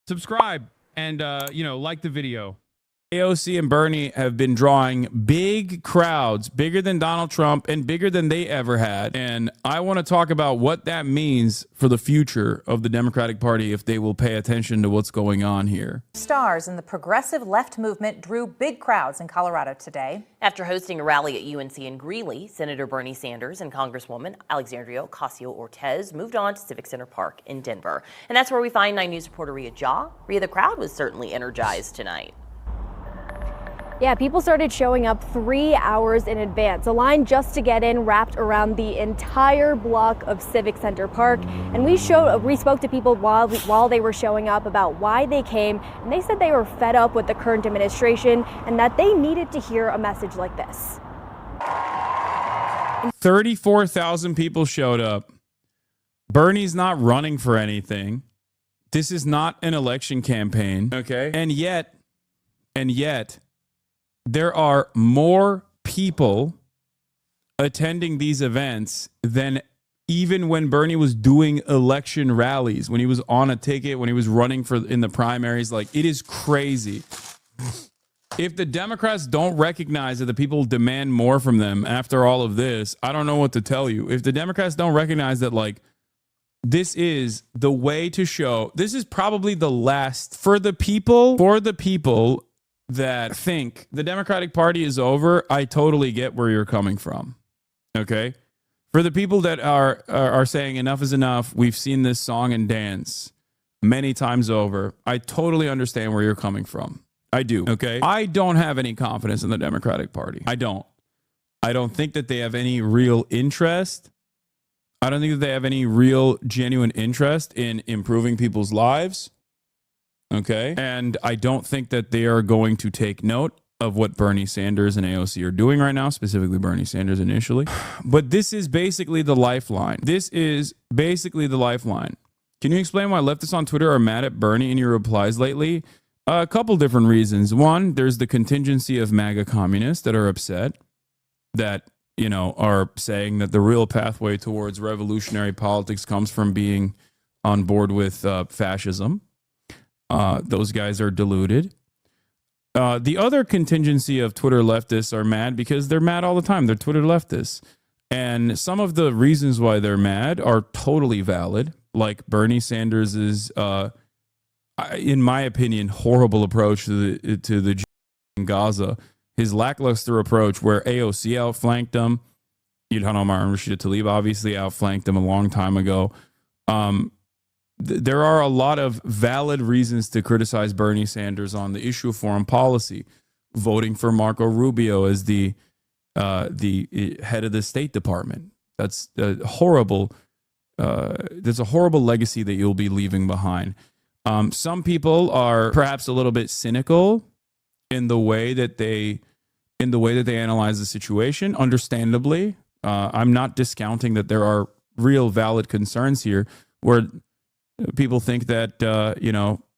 subscribe and, like the video. AOC and Bernie have been drawing big crowds, bigger than Donald Trump and bigger than they ever had. And I want to talk about what that means for the future of the Democratic Party if they will pay attention to what's going on here. Stars in the progressive left movement drew big crowds in Colorado today. After hosting a rally at UNC in Greeley, Senator Bernie Sanders and Congresswoman Alexandria Ocasio-Cortez moved on to Civic Center Park in Denver. And that's where we find 9 News reporter Ria Jaw. Ria, the crowd was certainly energized tonight. Yeah, people started showing up 3 hours in advance. A line just to get in wrapped around the entire block of Civic Center Park. And we spoke to people while they were showing up about why they came. And they said they were fed up with the current administration and that they needed to hear a message like this. 34,000 people showed up. Bernie's not running for anything. This is not an election campaign. Okay. And yet, there are more people attending these events than even when Bernie was doing election rallies, when he was on a ticket, when he was running in the primaries. Like, it is crazy. If the Democrats don't recognize that the people demand more from them after all of this, I don't know what to tell you. If the Democrats don't recognize that, like, this is the way to show, this is probably the last for the people that think the Democratic Party is over. I totally get where you're coming from. Okay. For the people that are saying enough is enough, we've seen this song and dance many times over. I totally understand where you're coming from. I do. Okay. I don't have any confidence in the Democratic Party. I don't think that they have any real interest. I don't think that they have any real genuine interest in improving people's lives. Okay. And I don't think that they are going to take note of what Bernie Sanders and AOC are doing right now, specifically Bernie Sanders initially. But this is basically the lifeline. Can you explain why leftists on Twitter are mad at Bernie in your replies lately? A couple different reasons. One, there's the contingency of MAGA communists that are upset, that, are saying that the real pathway towards revolutionary politics comes from being on board with fascism. Those guys are deluded. The other contingency of Twitter leftists are mad because they're mad all the time. They're Twitter leftists. And some of the reasons why they're mad are totally valid, like Bernie Sanders's, in my opinion, horrible approach to the in Gaza. His lackluster approach where AOC outflanked him. Ilhan Omar and Rashida Tlaib obviously outflanked him a long time ago. There are a lot of valid reasons to criticize Bernie Sanders on the issue of foreign policy. Voting for Marco Rubio as the head of the State Department. That's a horrible. There's a horrible legacy that you'll be leaving behind. Some people are perhaps a little bit cynical in the way that they analyze the situation. Understandably, I'm not discounting that there are real valid concerns here where people think that,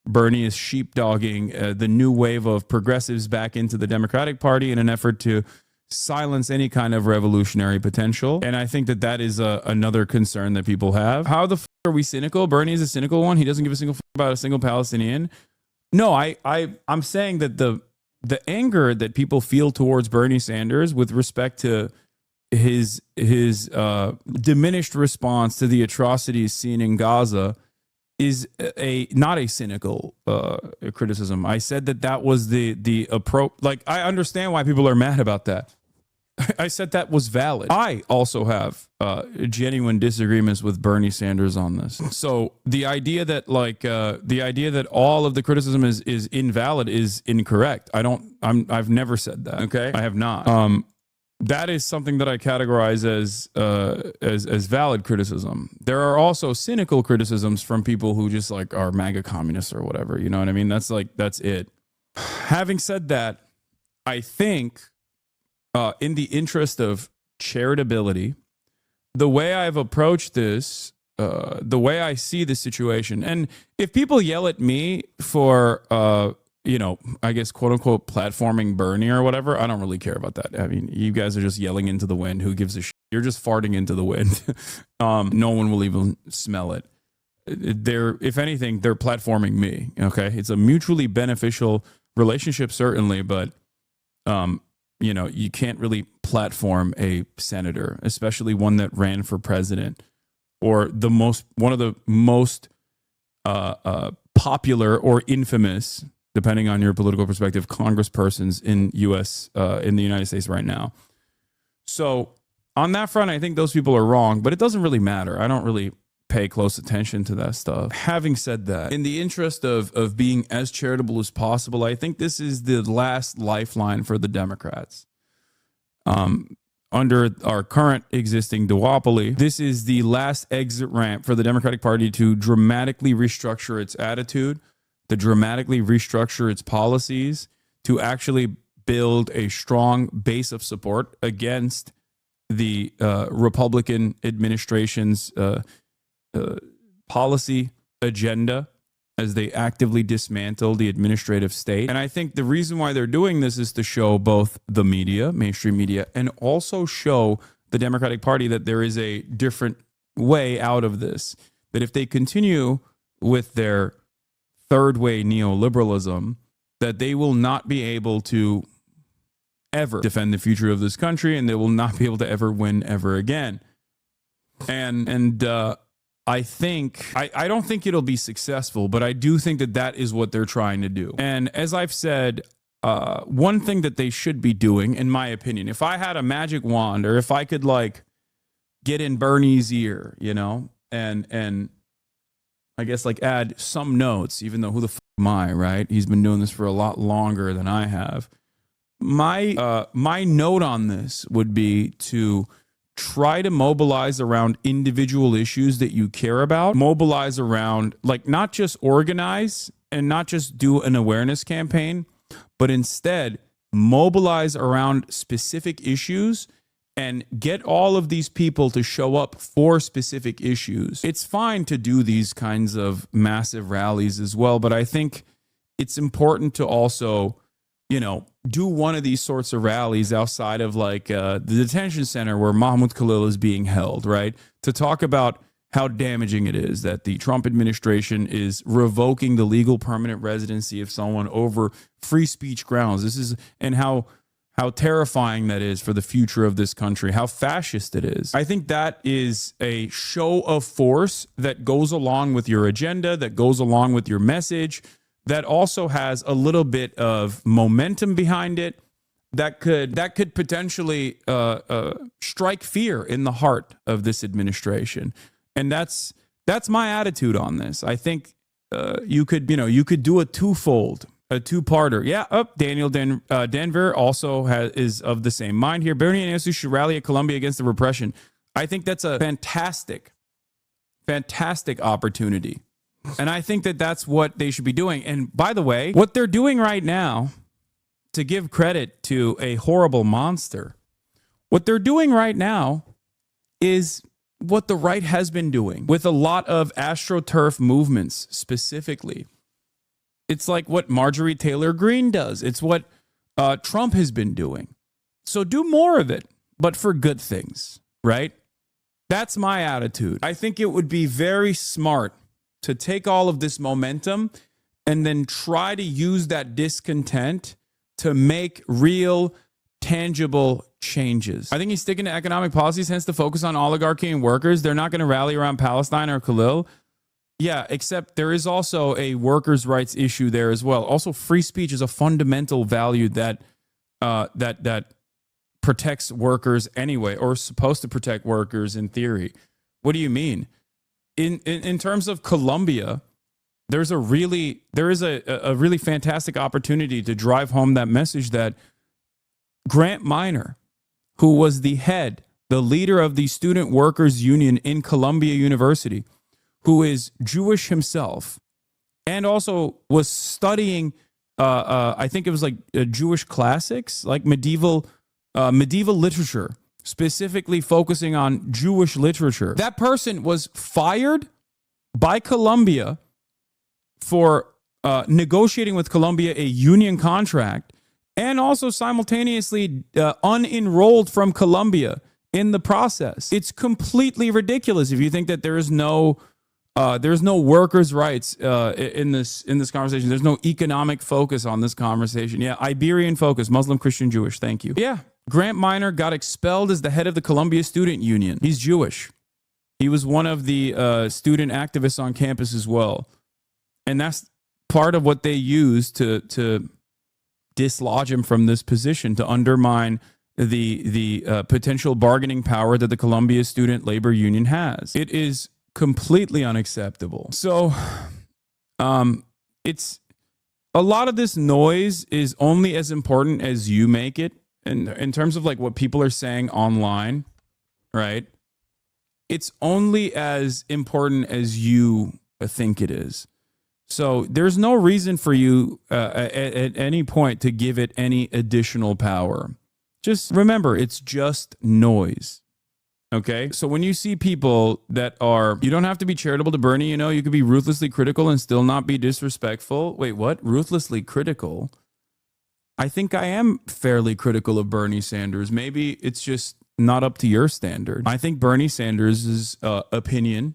Bernie is sheepdogging the new wave of progressives back into the Democratic Party in an effort to silence any kind of revolutionary potential. And I think that is another concern that people have. How the are we cynical? Bernie is a cynical one. He doesn't give a single about a single Palestinian. No, I'm saying that the anger that people feel towards Bernie Sanders with respect to his diminished response to the atrocities seen in Gaza is not a cynical criticism. I said that was the approach. Like, I understand why people are mad about that. I said that was valid. I also have genuine disagreements with Bernie Sanders on this. So the idea that all of the criticism is invalid is incorrect. I've never said that. Okay, I have not. That is something that I categorize as valid criticism. There are also cynical criticisms from people who just are MAGA communists or whatever. You know what I mean? That's it. Having said that, I think in the interest of charitability, the way I've approached this, the way I see the situation, and if people yell at me for I guess, quote unquote, platforming Bernie or whatever, I don't really care about that. I mean, you guys are just yelling into the wind. Who gives a shit? You're just farting into the wind. No one will even smell it. if anything, they're platforming me. Okay, it's a mutually beneficial relationship, certainly, but you can't really platform a senator, especially one that ran for president, or one of the most popular or infamous, depending on your political perspective, congresspersons in the United States right now. So on that front, I think those people are wrong, but it doesn't really matter. I don't really pay close attention to that stuff. Having said that, in the interest of being as charitable as possible, I think this is the last lifeline for the Democrats. Under our current existing duopoly, this is the last exit ramp for the Democratic Party to dramatically restructure its attitude, to dramatically restructure its policies, to actually build a strong base of support against the Republican administration's policy agenda as they actively dismantle the administrative state. And I think the reason why they're doing this is to show both the media, mainstream media, and also show the Democratic Party that there is a different way out of this. That if they continue with their third way neoliberalism, that they will not be able to ever defend the future of this country, and they will not be able to ever win ever again. And I think I don't think it'll be successful, but I do think that is what they're trying to do. And as I've said, one thing that they should be doing, in my opinion, if I had a magic wand, or if I could get in Bernie's ear, and I guess add some notes, even though who the f am I, right? He's been doing this for a lot longer than I have. My note on this would be to try to mobilize around individual issues that you care about. Mobilize around, not just organize and not just do an awareness campaign, but instead mobilize around specific issues and get all of these people to show up for specific issues. It's fine to do these kinds of massive rallies as well, but I think it's important to also do one of these sorts of rallies outside of the detention center where Mahmoud Khalil is being held, right? To talk about how damaging it is that the Trump administration is revoking the legal permanent residency of someone over free speech grounds. And how terrifying that is for the future of this country, how fascist it is. I think that is a show of force that goes along with your agenda, that goes along with your message, that also has a little bit of momentum behind it, that could potentially strike fear in the heart of this administration. And that's my attitude on this. I think you could do a two-parter. Yeah, Daniel Denver also is of the same mind here. Bernie and AOC should rally at Columbia against the repression. I think that's a fantastic opportunity. And I think that's what they should be doing. And by the way, what they're doing right now, to give credit to a horrible monster, what they're doing right now is what the right has been doing with a lot of AstroTurf movements specifically. It's like what Marjorie Taylor Greene does. It's what Trump has been doing. So do more of it, but for good things, right? That's my attitude. I think it would be very smart to take all of this momentum and then try to use that discontent to make real, tangible changes. I think he's sticking to economic policies, hence the focus on oligarchy and workers. They're not going to rally around Palestine or Khalil. Yeah, except there is also a workers' rights issue there as well. Also, free speech is a fundamental value that protects workers anyway, or is supposed to protect workers in theory. What do you mean? In terms of Colombia, there is a really fantastic opportunity to drive home that message that Grant Minor, who was the leader of the Student Workers Union in Columbia University, who is Jewish himself, and also was studying, I think it was Jewish classics, like medieval literature, specifically focusing on Jewish literature. That person was fired by Columbia for negotiating with Columbia a union contract, and also simultaneously unenrolled from Columbia in the process. It's completely ridiculous if you think that there is no There's no workers' rights in this conversation. There's no economic focus on this conversation. Yeah, Iberian focus, Muslim, Christian, Jewish. Thank you. Yeah, Grant Minor got expelled as the head of the Columbia Student Union. He's Jewish. He was one of the student activists on campus as well, and that's part of what they used to dislodge him from this position, to undermine the potential bargaining power that the Columbia Student Labor Union has. It is completely unacceptable. So it's a lot of this noise is only as important as you make it, and in terms of like what people are saying online, right? It's only as important as you think it is. So there's no reason for you at any point to give it any additional power. Just remember, it's just noise. Okay, so when you see people that are, you don't have to be charitable to Bernie, you know, you could be ruthlessly critical and still not be disrespectful. Wait, what? Ruthlessly critical? I think I am fairly critical of Bernie Sanders. Maybe it's just not up to your standard. I think Bernie Sanders' opinion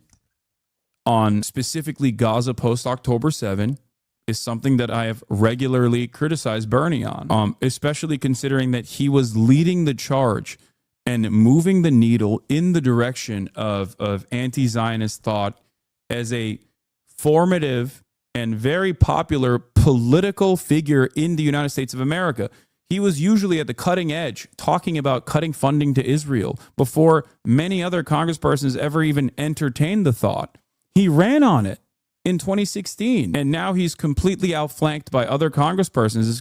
on specifically Gaza post-October 7 is something that I have regularly criticized Bernie on, especially considering that he was leading the charge and moving the needle in the direction of anti-Zionist thought as a formative and very popular political figure in the United States of America. He was usually at the cutting edge, talking about cutting funding to Israel before many other congresspersons ever even entertained the thought. He ran on it in 2016, and now he's completely outflanked by other congresspersons.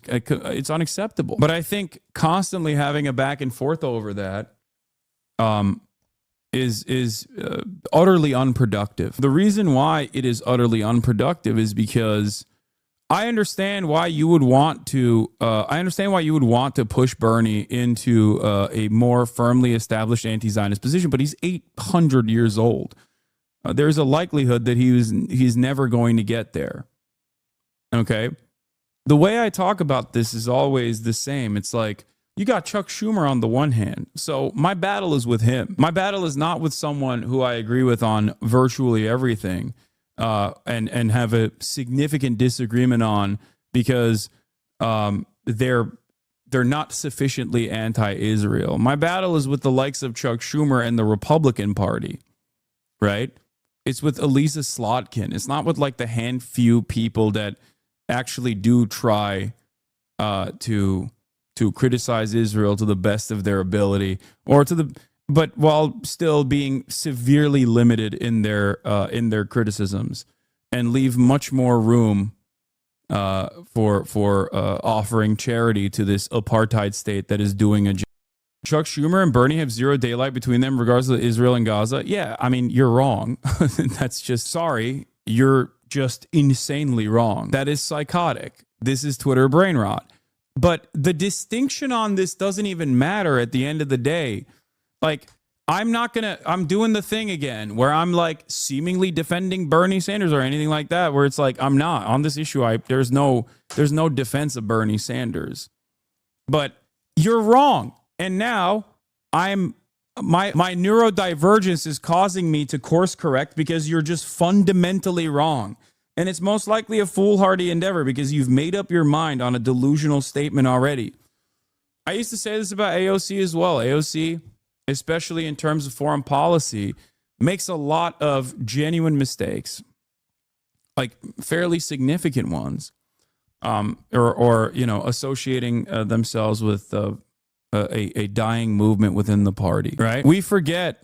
It's unacceptable. But I think constantly having a back and forth over that is utterly unproductive. The reason why it is utterly unproductive is because I understand why you would want to. I understand why you would want to push Bernie into a more firmly established anti-Zionist position, but he's 800 years old. There's a likelihood that he's never going to get there. Okay? The way I talk about this is always the same. It's like, you got Chuck Schumer on the one hand. So my battle is with him. My battle is not with someone who I agree with on virtually everything and have a significant disagreement on because they're not sufficiently anti-Israel. My battle is with the likes of Chuck Schumer and the Republican Party, right? It's with Elisa Slotkin. It's not with like the few people that actually do try to criticize Israel to the best of their ability, but while still being severely limited in their criticisms, and leave much more room for offering charity to this apartheid state that is doing a job. Chuck Schumer and Bernie have zero daylight between them, regardless of Israel and Gaza. Yeah, I mean, you're wrong. That's just, sorry, you're just insanely wrong. That is psychotic. This is Twitter brain rot. But the distinction on this doesn't even matter at the end of the day. Like, I'm doing the thing again where I'm like seemingly defending Bernie Sanders or anything like that, where it's like, I'm not on this issue. There's no defense of Bernie Sanders, but you're wrong. And now my neurodivergence is causing me to course correct because you're just fundamentally wrong. And it's most likely a foolhardy endeavor because you've made up your mind on a delusional statement already. I used to say this about AOC as well. AOC, especially in terms of foreign policy, makes a lot of genuine mistakes, like fairly significant ones, or associating themselves with a dying movement within the party. Right? We forget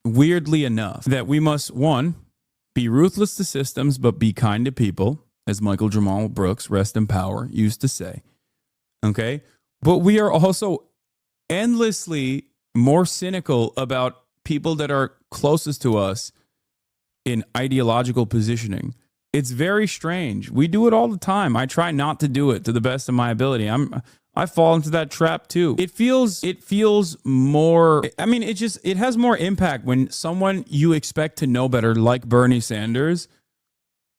weirdly enough, that we must, one, be ruthless to systems, but be kind to people, as Michael Jamal Brooks, rest in power, used to say. Okay? But we are also endlessly more cynical about people that are closest to us in ideological positioning. It's very strange. We do it all the time. I try not to do it to the best of my ability. I fall into that trap too. It feels more, I mean, it has more impact when someone you expect to know better, like Bernie Sanders,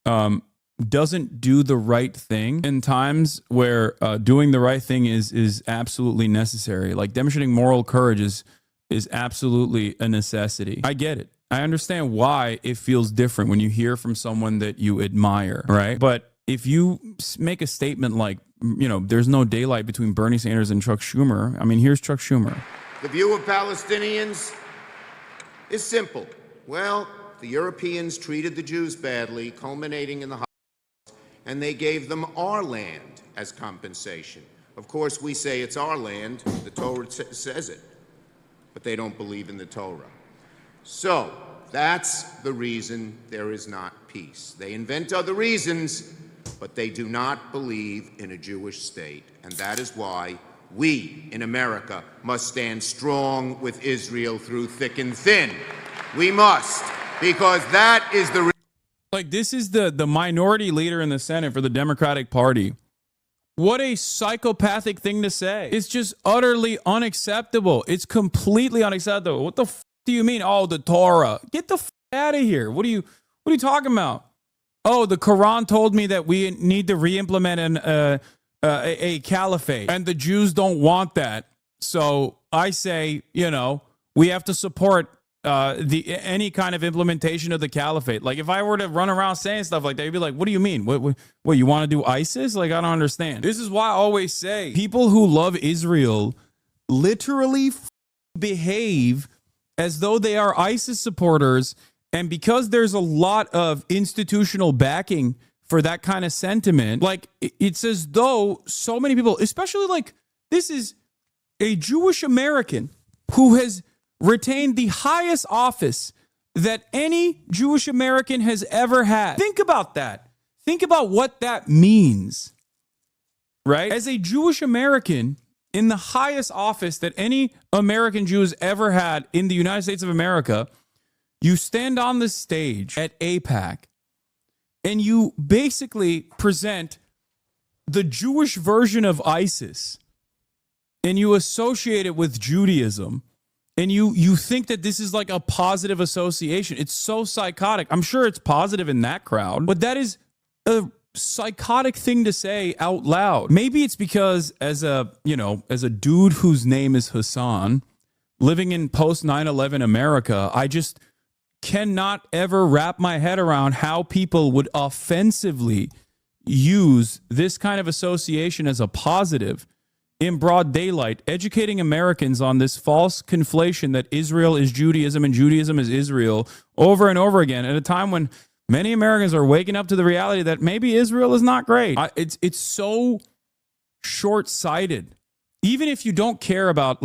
doesn't do the right thing in times where doing the right thing is absolutely necessary. Like demonstrating moral courage is absolutely a necessity. I get it. I understand why it feels different when you hear from someone that you admire, right? But if you make a statement like, there's no daylight between Bernie Sanders and Chuck Schumer, I mean, here's Chuck Schumer. The view of Palestinians is simple. Well, the Europeans treated the Jews badly, culminating in the Holocaust, and they gave them our land as compensation. Of course, we say it's our land. The Torah says it, but they don't believe in the Torah. So that's the reason there is not peace. They invent other reasons, but they do not believe in a Jewish state. And that is why we in America must stand strong with Israel through thick and thin. We must, because that is the like, this is the minority leader in the Senate for the Democratic Party. What a psychopathic thing to say. It's just utterly unacceptable. It's completely unacceptable. What the do you mean? Oh, the Torah. Get the out of here. What are you talking about? Oh, the Quran told me that we need to re-implement a caliphate, and the Jews don't want that. So I say, we have to support any kind of implementation of the caliphate. Like, if I were to run around saying stuff like that, you'd be like, what do you mean? What you want to do ISIS? Like, I don't understand. This is why I always say people who love Israel literally behave as though they are ISIS supporters. And because there's a lot of institutional backing for that kind of sentiment, like, it's as though so many people, especially like, this is a Jewish American who has retained the highest office that any Jewish American has ever had. Think about that. Think about what that means, right? As a Jewish American in the highest office that any American Jew has ever had in the United States of America, you stand on the stage at AIPAC and you basically present the Jewish version of ISIS and you associate it with Judaism. And you think that this is like a positive association. It's so psychotic. I'm sure it's positive in that crowd, but that is a psychotic thing to say out loud. Maybe it's because as a dude whose name is Hasan, living in post 9/11 America, I just cannot ever wrap my head around how people would offensively use this kind of association as a positive in broad daylight, educating Americans on this false conflation that Israel is Judaism and Judaism is Israel over and over again at a time when many Americans are waking up to the reality that maybe Israel is not great. It's so short-sighted. Even if you don't care about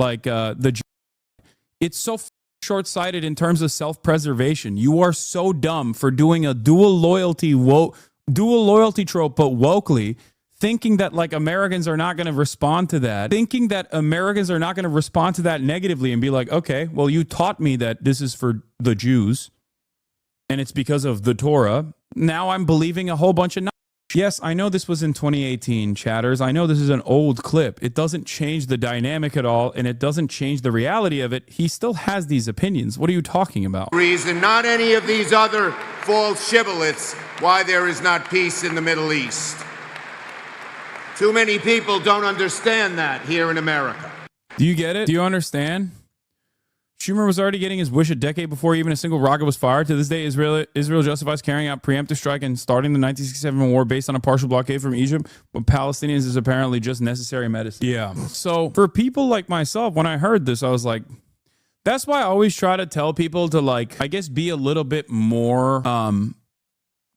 it's so short-sighted in terms of self-preservation. You are so dumb for doing a dual loyalty trope, but wokely, thinking that like Americans are not going to respond to that, thinking that Americans are not going to respond to that negatively and be like, okay, well, you taught me that this is for the Jews and it's because of the Torah. Now I'm believing a whole bunch of Yes, I know this was in 2018, chatters. I know this is an old clip. It doesn't change the dynamic at all, and it doesn't change the reality of it. He still has these opinions. What are you talking about? Reason, not any of these other false shibboleths, why there is not peace in the Middle East. Too many people don't understand that here in America. Do you get it? Do you understand? Schumer was already getting his wish a decade before even a single rocket was fired. To this day, Israel justifies carrying out preemptive strike and starting the 1967 war based on a partial blockade from Egypt, but Palestinians is apparently just necessary medicine. Yeah. So for people like myself, when I heard this, I was like, that's why I always try to tell people to, like, I guess, be a little bit more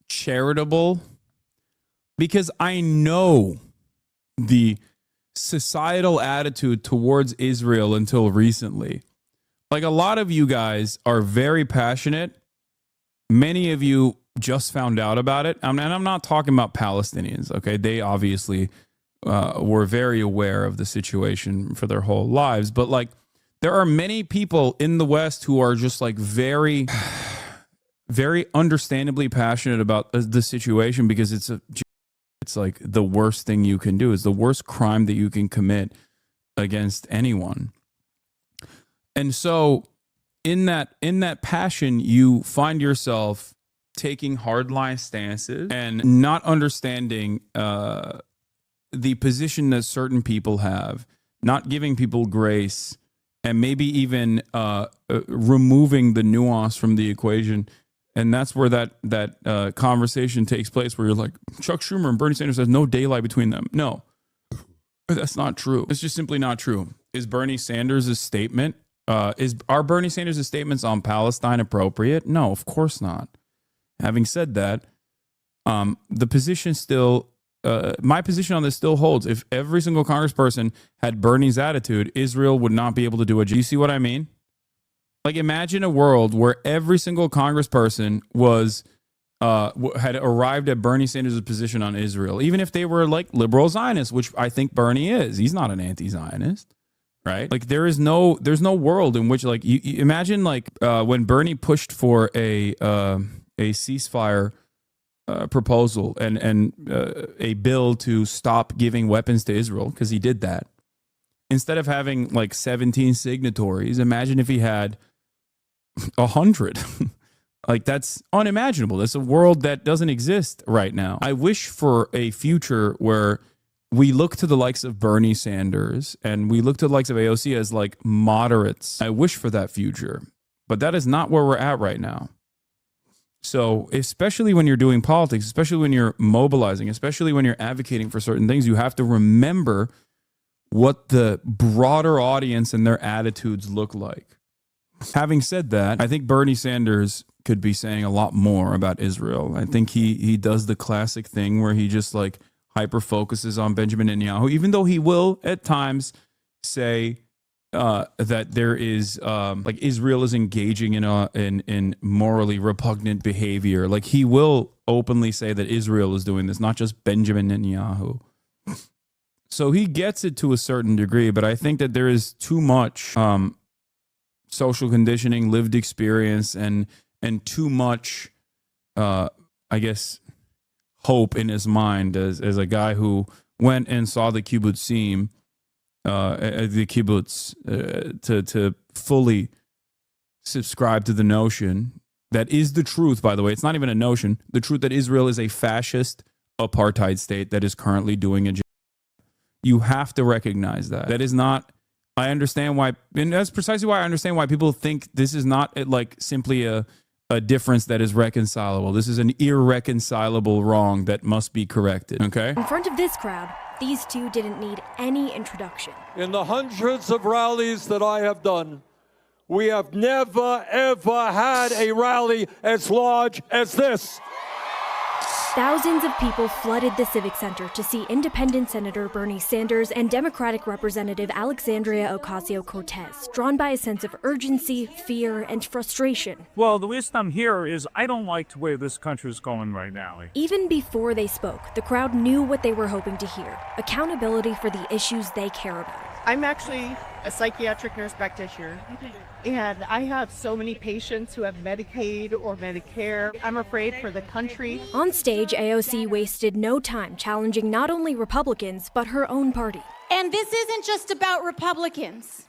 charitable, because I know the societal attitude towards Israel until recently. Like, a lot of you guys are very passionate. Many of you just found out about it. And I'm not talking about Palestinians, okay? They obviously were very aware of the situation for their whole lives. But, like, there are many people in the West who are just, like, very, very understandably passionate about the situation, because it's like the worst thing you can do. It's the worst crime that you can commit against anyone. And so in that passion, you find yourself taking hardline stances and not understanding the position that certain people have, not giving people grace and maybe even removing the nuance from the equation. And that's where that conversation takes place, where you're like, Chuck Schumer and Bernie Sanders, has no daylight between them. No, that's not true. It's just simply not true. Is Bernie Sanders' statement, are Bernie Sanders' statements on Palestine appropriate? No, of course not. Having said that, the position still, my position on this still holds. If every single congressperson had Bernie's attitude, Israel would not be able to do it. Do you see what I mean? Like, imagine a world where every single congressperson had arrived at Bernie Sanders' position on Israel, even if they were like liberal Zionists, which I think Bernie is. He's not an anti-Zionist, right? Like, there's no world in which, like, you imagine like when Bernie pushed for a ceasefire proposal and a bill to stop giving weapons to Israel, because he did that. Instead of having like 17 signatories, imagine if he had 100. Like, that's unimaginable. That's a world that doesn't exist right now. I wish for a future where we look to the likes of Bernie Sanders and we look to the likes of AOC as like moderates. I wish for that future, but that is not where we're at right now. So especially when you're doing politics, especially when you're mobilizing, especially when you're advocating for certain things, you have to remember what the broader audience and their attitudes look like. Having said that, I think Bernie Sanders could be saying a lot more about Israel. I think he does the classic thing where he just like hyper focuses on Benjamin Netanyahu, even though he will at times say that there is like Israel is engaging in morally repugnant behavior. Like, he will openly say that Israel is doing this, not just Benjamin Netanyahu. So he gets it to a certain degree, but I think that there is too much social conditioning, lived experience, and too much, I guess, hope in his mind as a guy who went and saw the kibbutzim, the kibbutz, to fully subscribe to the notion that is the truth, by the way. It's not even a notion. The truth that Israel is a fascist apartheid state that is currently doing a job. You have to recognize that. That is not, I understand why, and that's precisely why I understand why people think this is not like simply a difference that is reconcilable. This is an irreconcilable wrong that must be corrected, okay? In front of this crowd, these two didn't need any introduction. In the hundreds of rallies that I have done, we have never, ever had a rally as large as this. Thousands of people flooded the Civic Center to see Independent Senator Bernie Sanders and Democratic Representative Alexandria Ocasio-Cortez, drawn by a sense of urgency, fear, and frustration. Well, the reason I'm here is I don't like the way this country is going right now. Even before they spoke, the crowd knew what they were hoping to hear: accountability for the issues they care about. I'm actually a psychiatric nurse practitioner, and I have so many patients who have Medicaid or Medicare. I'm afraid for the country. On stage, AOC wasted no time challenging not only Republicans, but her own party. And this isn't just about Republicans.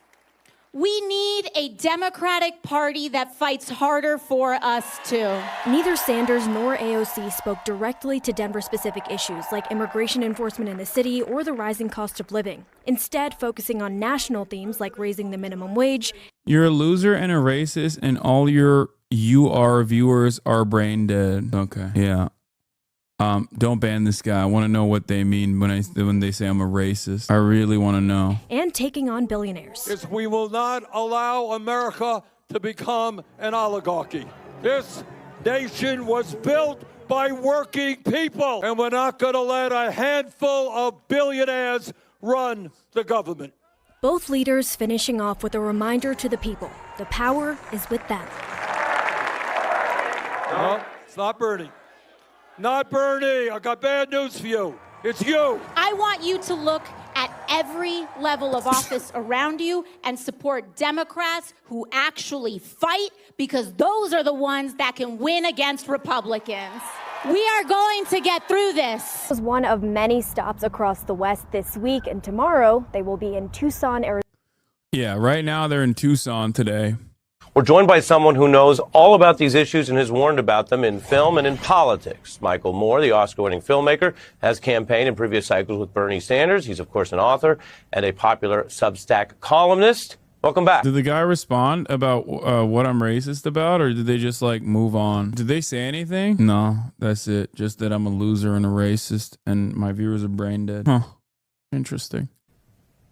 We need a Democratic Party that fights harder for us, too. Neither Sanders nor AOC spoke directly to Denver-specific issues like immigration enforcement in the city or the rising cost of living, instead focusing on national themes like raising the minimum wage. You're a loser and a racist, and all your UR viewers are brain dead. Okay, yeah. Don't ban this guy. I want to know what they mean when they say I'm a racist. I really want to know. And taking on billionaires. Is we will not allow America to become an oligarchy. This nation was built by working people, and we're not going to let a handful of billionaires run the government. Both leaders finishing off with a reminder to the people: the power is with them. No, it's not Bernie. Not Bernie. I got bad news for you. It's you. I want you to look at every level of office around you and support Democrats who actually fight, because those are the ones that can win against Republicans. We are going to get through this. It was one of many stops across the West this week, and tomorrow they will be in Tucson, Arizona. Yeah, right now they're in Tucson today. We're joined by someone who knows all about these issues and has warned about them in film and in politics. Michael Moore, the Oscar-winning filmmaker, has campaigned in previous cycles with Bernie Sanders. He's, of course, an author and a popular Substack columnist. Welcome back. Did the guy respond about what I'm racist about, or did they just like move on? Did they say anything? No, that's it. Just that I'm a loser and a racist, and my viewers are brain dead. Huh. Interesting.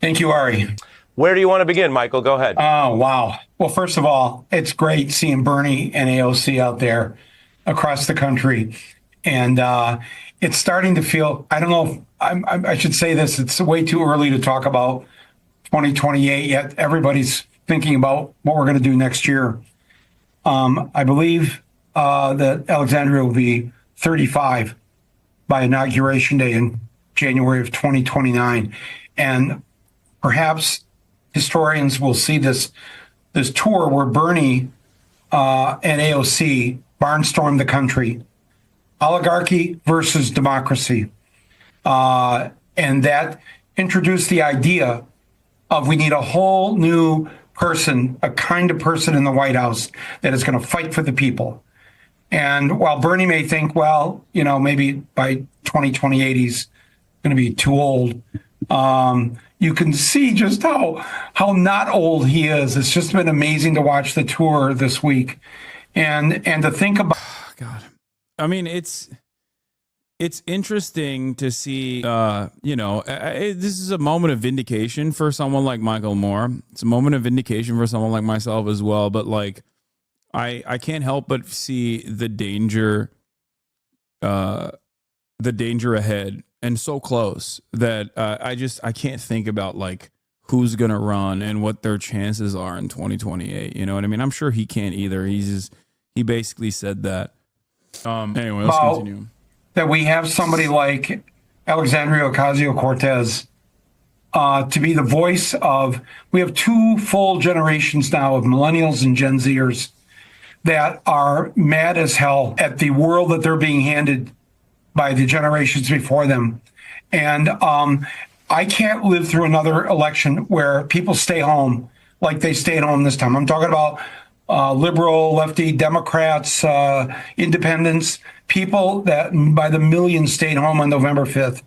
Thank you, Ari. Where do you want to begin, Michael? Go ahead. Oh, wow. Well, first of all, it's great seeing Bernie and AOC out there across the country. And it's starting to feel, I don't know if I should say this, it's way too early to talk about 2028 yet. Everybody's thinking about what we're going to do next year. I believe that Alexandria will be 35 by Inauguration Day in January of 2029. And perhaps historians will see this tour where Bernie and AOC barnstorm the country. Oligarchy versus democracy. And that introduced the idea of we need a whole new person, a kind of person in the White House that is going to fight for the people. And while Bernie may think, well, you know, maybe by 2028 he's going to be too old, you can see just how not old he is. It's just been amazing to watch the tour this week, and to think about. God, I mean, it's interesting to see. This is a moment of vindication for someone like Michael Moore. It's a moment of vindication for someone like myself as well. But like, I can't help but see the danger ahead. And so close that I can't think about like who's gonna run and what their chances are in 2028. You know what I mean? I'm sure he can't either. He basically said that. Anyway, let's continue. That we have somebody like Alexandria Ocasio-Cortez to be the voice of. We have two full generations now of millennials and Gen Zers that are mad as hell at the world that they're being handed by the generations before them. And I can't live through another election where people stay home like they stayed home this time. I'm talking about liberal, lefty, Democrats, independents, people that by the millions stayed home on November 5th.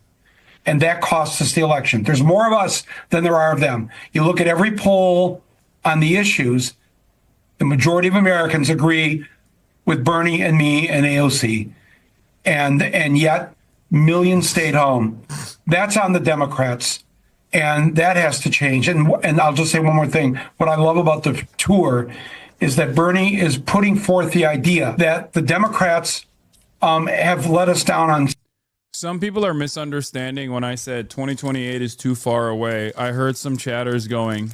And that cost us the election. There's more of us than there are of them. You look at every poll on the issues, the majority of Americans agree with Bernie and me and AOC. And yet millions stayed home. That's on the Democrats, and that has to change. And I'll just say one more thing. What I love about the tour is that Bernie is putting forth the idea that the Democrats have let us down on. Some people are misunderstanding when I said 2028 is too far away. I heard some chatters going.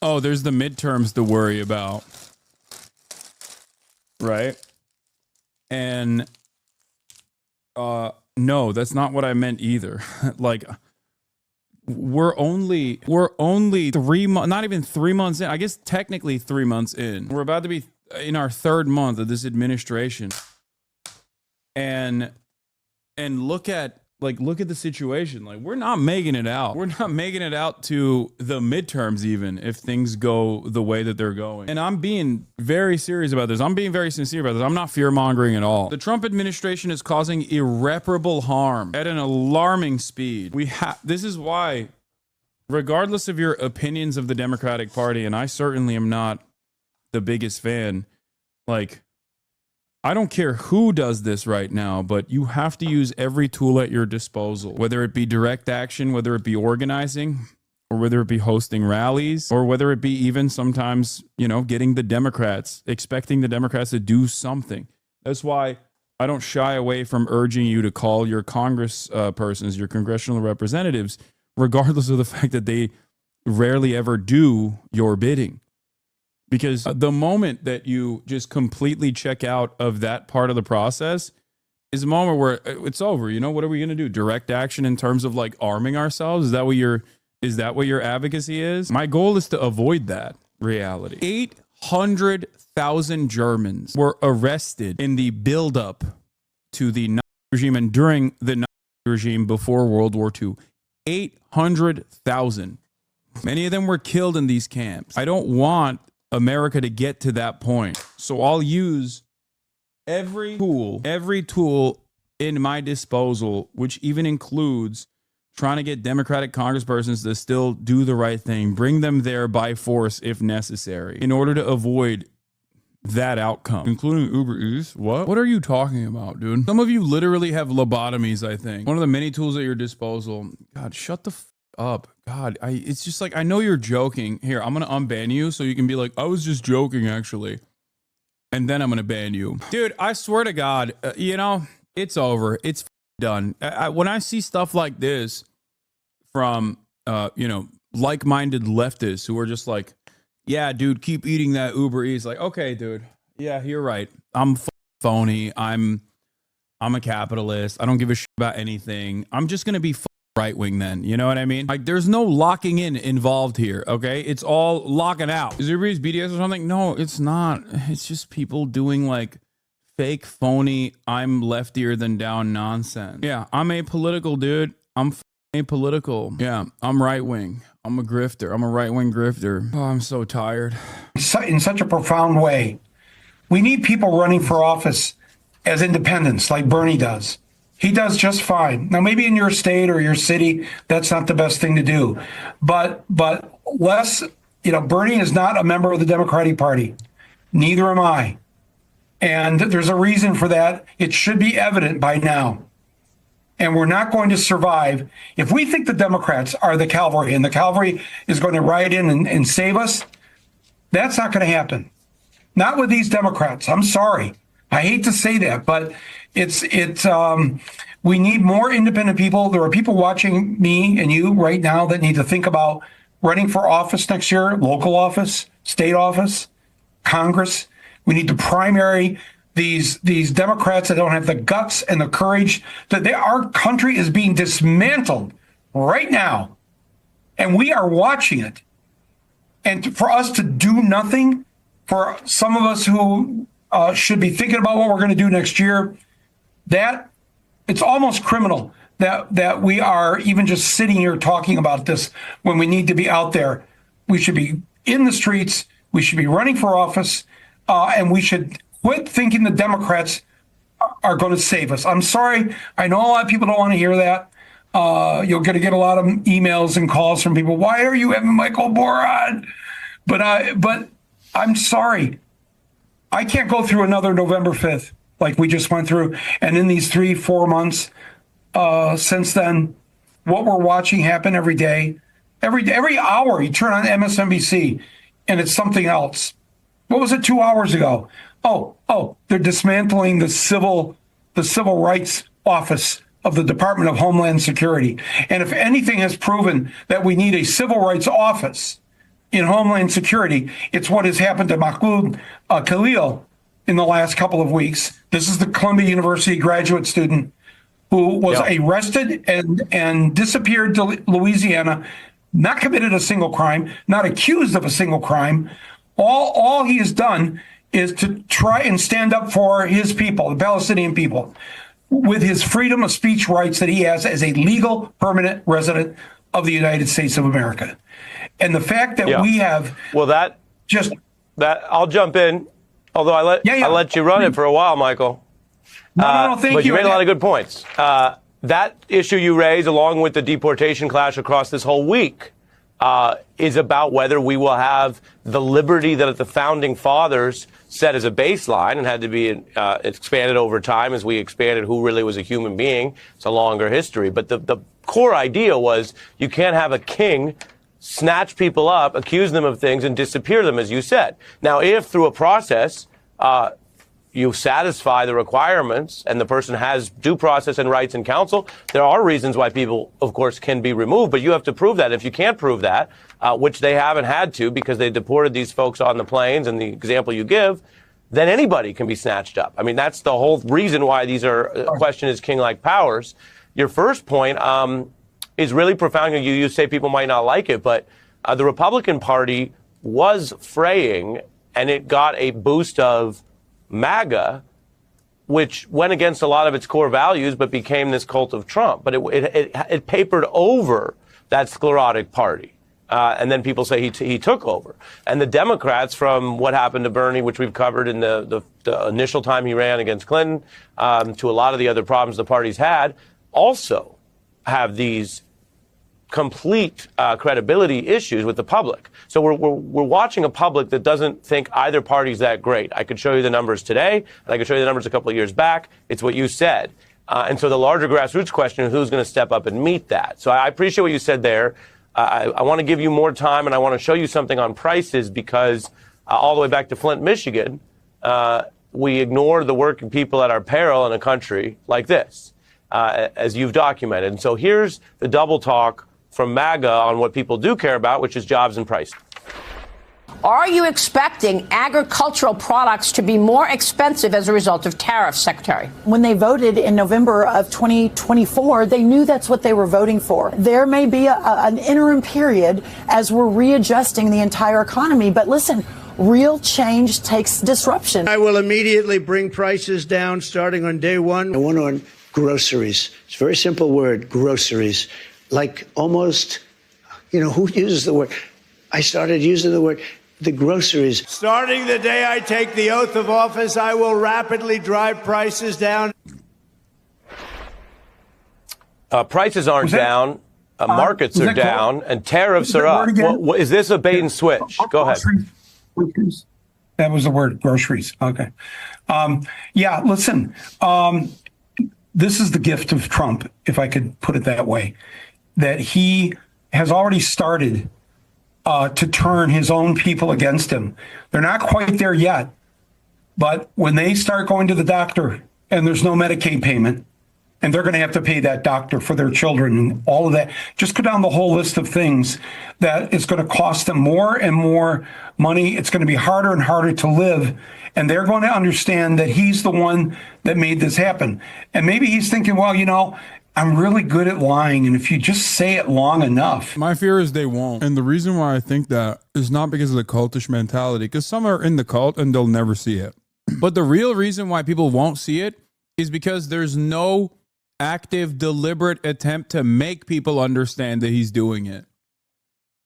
Oh, there's the midterms to worry about. Right? And no, that's not what I meant either. Like we're only 3 months, not even 3 months in. I guess technically 3 months in. We're about to be in our third month of this administration. And look at the situation. Like we're not making it out. We're not making it out to the midterms even if things go the way that they're going. And I'm being very serious about this. I'm being very sincere about this. I'm not fear-mongering at all. The Trump administration is causing irreparable harm at an alarming speed. This is why, regardless of your opinions of the Democratic Party, and I certainly am not the biggest fan, like I don't care who does this right now, but you have to use every tool at your disposal, whether it be direct action, whether it be organizing, or whether it be hosting rallies, or whether it be even sometimes, getting the Democrats, expecting the Democrats to do something. That's why I don't shy away from urging you to call your persons, your congressional representatives, regardless of the fact that they rarely ever do your bidding. Because the moment that you just completely check out of that part of the process is a moment where it's over. What are we going to do? Direct action in terms of like arming ourselves? Is that what your advocacy is? My goal is to avoid that reality. 800,000 Germans were arrested in the buildup to the Nazi regime and during the Nazi regime before World War II. 800,000. Many of them were killed in these camps. I don't want America to get to that point. So I'll use every tool in my disposal, which even includes trying to get Democratic congresspersons to still do the right thing, bring them there by force if necessary, in order to avoid that outcome, including Uber Eats. What are you talking about, dude? Some of you literally have lobotomies, I think. One of the many tools at your disposal. God, shut the up. God, it's just like, I know you're joking. Here, I'm going to unban you so you can be like, I was just joking, actually. And then I'm going to ban you. Dude, I swear to God, it's over. It's done. When I see stuff like this from, like-minded leftists who are just like, yeah, dude, keep eating that Uber Eats. Like, okay, dude. Yeah, you're right. I'm phony. I'm a capitalist. I don't give a shit about anything. I'm just going to be right wing then. You know what I mean? Like, there's no locking in involved here. Okay. It's all locking out. Is everybody's BDS or something? No, it's not. It's just people doing like fake, phony, I'm leftier than down nonsense. Yeah. I'm apolitical, dude. I'm apolitical. Yeah. I'm right wing. I'm a grifter. I'm a right wing grifter. Oh, I'm so tired. In such a profound way. We need people running for office as independents like Bernie does. He does just fine. Now, maybe in your state or your city, that's not the best thing to do. But less, Bernie is not a member of the Democratic Party. Neither am I. And there's a reason for that. It should be evident by now. And we're not going to survive. If we think the Democrats are the cavalry and the cavalry is going to ride in and save us, that's not going to happen. Not with these Democrats. I'm sorry. I hate to say that, but we need more independent people. There are people watching me and you right now that need to think about running for office next year, local office, state office, Congress. We need to primary these Democrats that don't have the guts and the courage. Our country is being dismantled right now, and we are watching it. And for us to do nothing, for some of us who should be thinking about what we're going to do next year, that it's almost criminal that we are even just sitting here talking about this when we need to be out there. We should be in the streets. We should be running for office, and we should quit thinking the Democrats are going to save us. I'm sorry. I know a lot of people don't want to hear that. You're going to get a lot of emails and calls from people. Why are you having Michael Moore on? But I'm sorry. I can't go through another November 5th like we just went through. And in these 3-4 months since then, what we're watching happen every day, every hour, you turn on MSNBC and it's something else. What was it 2 hours ago? Oh, they're dismantling the civil rights office of the Department of Homeland Security. And if anything has proven that we need a civil rights office in Homeland Security, it's what has happened to Mahmoud Khalil in the last couple of weeks. This is the Columbia University graduate student who was arrested and disappeared to Louisiana, not committed a single crime, not accused of a single crime. All he has done is to try and stand up for his people, the Palestinian people, with his freedom of speech rights that he has as a legal permanent resident of the United States of America. And the fact that we have I'll jump in, although I let you run it for a while, Michael. No, thank you. But you made a lot of good points. That issue you raised, along with the deportation clash across this whole week, is about whether we will have the liberty that the founding fathers set as a baseline and had to be expanded over time as we expanded who really was a human being. It's a longer history. But the core idea was you can't have a king snatch people up, accuse them of things, and disappear them, as you said. Now, if through a process you satisfy the requirements and the person has due process and rights and counsel, there are reasons why people, of course, can be removed, but you have to prove that. If you can't prove that, which they haven't had to because they deported these folks on the planes and the example you give, then anybody can be snatched up. I mean, that's the whole reason why these are question is king-like powers. Your first point is really profound. You say people might not like it, but the Republican Party was fraying, and it got a boost of MAGA, which went against a lot of its core values, but became this cult of Trump. But it papered over that sclerotic party. And then people say he took over. And the Democrats, from what happened to Bernie, which we've covered in the initial time he ran against Clinton, to a lot of the other problems the party's had, also have these complete credibility issues with the public. So we're watching a public that doesn't think either party's that great. I could show you the numbers today, and I could show you the numbers a couple of years back. It's what you said. And so the larger grassroots question is who's going to step up and meet that. So I appreciate what you said there. I want to give you more time, and I want to show you something on prices because all the way back to Flint, Michigan, we ignore the working people at our peril in a country like this, as you've documented. And so here's the double talk from MAGA on what people do care about, which is jobs and price. Are you expecting agricultural products to be more expensive as a result of tariffs, Secretary? When they voted in November of 2024, they knew that's what they were voting for. There may be an interim period as we're readjusting the entire economy. But listen, real change takes disruption. I will immediately bring prices down starting on day one. One on groceries. It's a very simple word, groceries. Like almost, who uses the word? I started using the word. The groceries. Starting the day I take the oath of office, I will rapidly drive prices down. Prices aren't down. Markets are down, and tariffs are up. Is this a bait and switch? Go ahead. That was the word, groceries. Okay. Yeah, listen, this is the gift of Trump, if I could put it that way, that he has already started to turn his own people against him. They're not quite there yet, but when they start going to the doctor and there's no Medicaid payment, and they're going to have to pay that doctor for their children and all of that, just go down the whole list of things that it's going to cost them more and more money. It's going to be harder and harder to live. And they're going to understand that he's the one that made this happen. And maybe he's thinking, well, I'm really good at lying, and if you just say it long enough. My fear is they won't. And the reason why I think that is not because of the cultish mentality, because some are in the cult and they'll never see it. But the real reason why people won't see it is because there's no active, deliberate attempt to make people understand that he's doing it.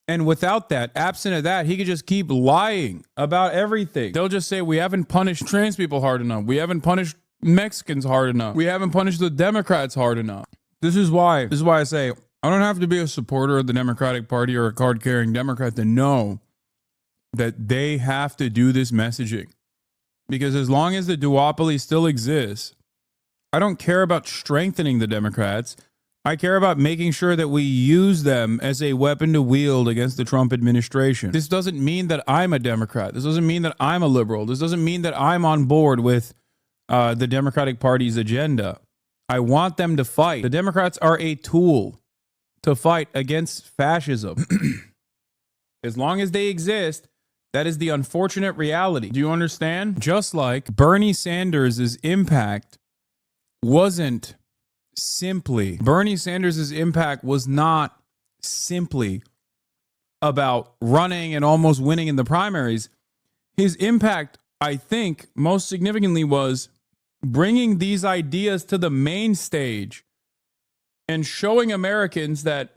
And without that, absent of that, he could just keep lying about everything. They'll just say, we haven't punished trans people hard enough. We haven't punished Mexicans hard enough. We haven't punished the Democrats hard enough. This is why I say I don't have to be a supporter of the Democratic Party or a card-carrying Democrat to know that they have to do this messaging. Because as long as the duopoly still exists, I don't care about strengthening the Democrats. I care about making sure that we use them as a weapon to wield against the Trump administration. This doesn't mean that I'm a Democrat. This doesn't mean that I'm a liberal. This doesn't mean that I'm on board with the Democratic Party's agenda. I want them to fight. The Democrats are a tool to fight against fascism. As long as they exist, that is the unfortunate reality. Do you understand? Just like Bernie Sanders' impact wasn't simply, Bernie Sanders' impact was not simply about running and almost winning in the primaries. His impact, I think, most significantly was bringing these ideas to the main stage and showing Americans that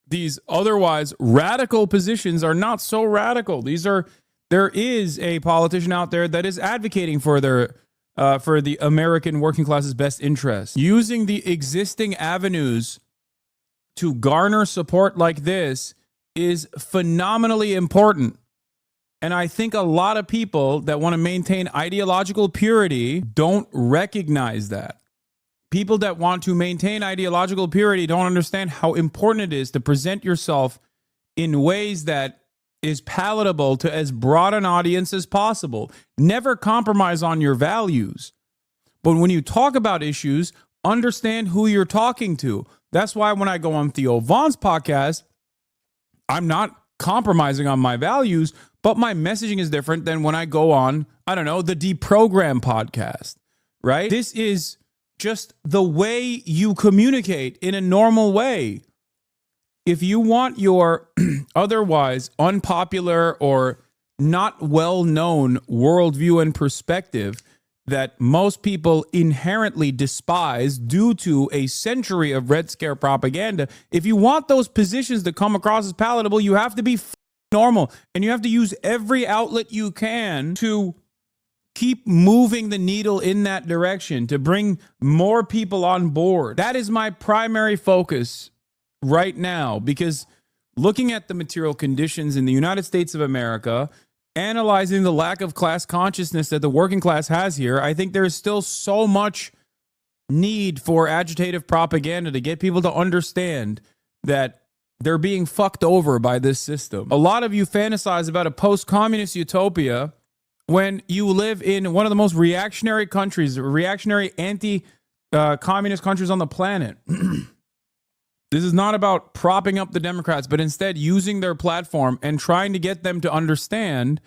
these otherwise radical positions are not so radical. There is a politician out there that is advocating for the American working class's best interests. Using the existing avenues to garner support like this is phenomenally important. And I think a lot of people that want to maintain ideological purity don't recognize that. People that want to maintain ideological purity don't understand how important it is to present yourself in ways that is palatable to as broad an audience as possible. Never compromise on your values. But when you talk about issues, understand who you're talking to. That's why when I go on Theo Vaughn's podcast, I'm not compromising on my values, but my messaging is different than when I go on, the Deprogram podcast, right? This is just the way you communicate in a normal way. If you want your otherwise unpopular or not well-known worldview and perspective that most people inherently despise due to a century of Red Scare propaganda. If you want those positions to come across as palatable, you have to be normal, and you have to use every outlet you can to keep moving the needle in that direction, to bring more people on board. That is my primary focus right now, because looking at the material conditions in the United States of America, analyzing the lack of class consciousness that the working class has here, I think there's still so much need for agitative propaganda to get people to understand that they're being fucked over by this system. A lot of you fantasize about a post-communist utopia when you live in one of the most reactionary countries, reactionary anti-communist countries on the planet. This is not about propping up the Democrats, but instead using their platform and trying to get them to understand,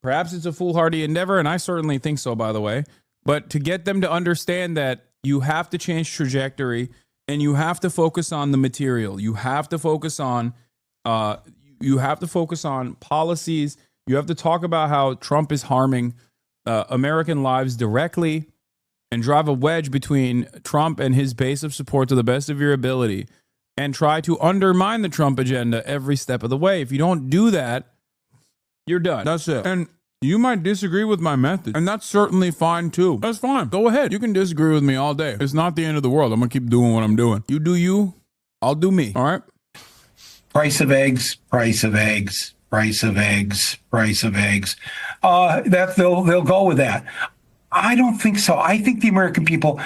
perhaps it's a foolhardy endeavor, and I certainly think so, by the way, but to get them to understand that you have to change trajectory and you have to focus on the material. You have to focus on policies. You have to talk about how Trump is harming American lives directly, and drive a wedge between Trump and his base of support to the best of your ability, and try to undermine the Trump agenda every step of the way. If you don't do that, you're done. That's it. And you might disagree with my method, and that's certainly fine too. That's fine. Go ahead. You can disagree with me all day. It's not the end of the world. I'm going to keep doing what I'm doing. You do you, I'll do me. All right? Price of eggs, price of eggs, price of eggs, price of eggs. They'll go with that. I don't think so. I think the American people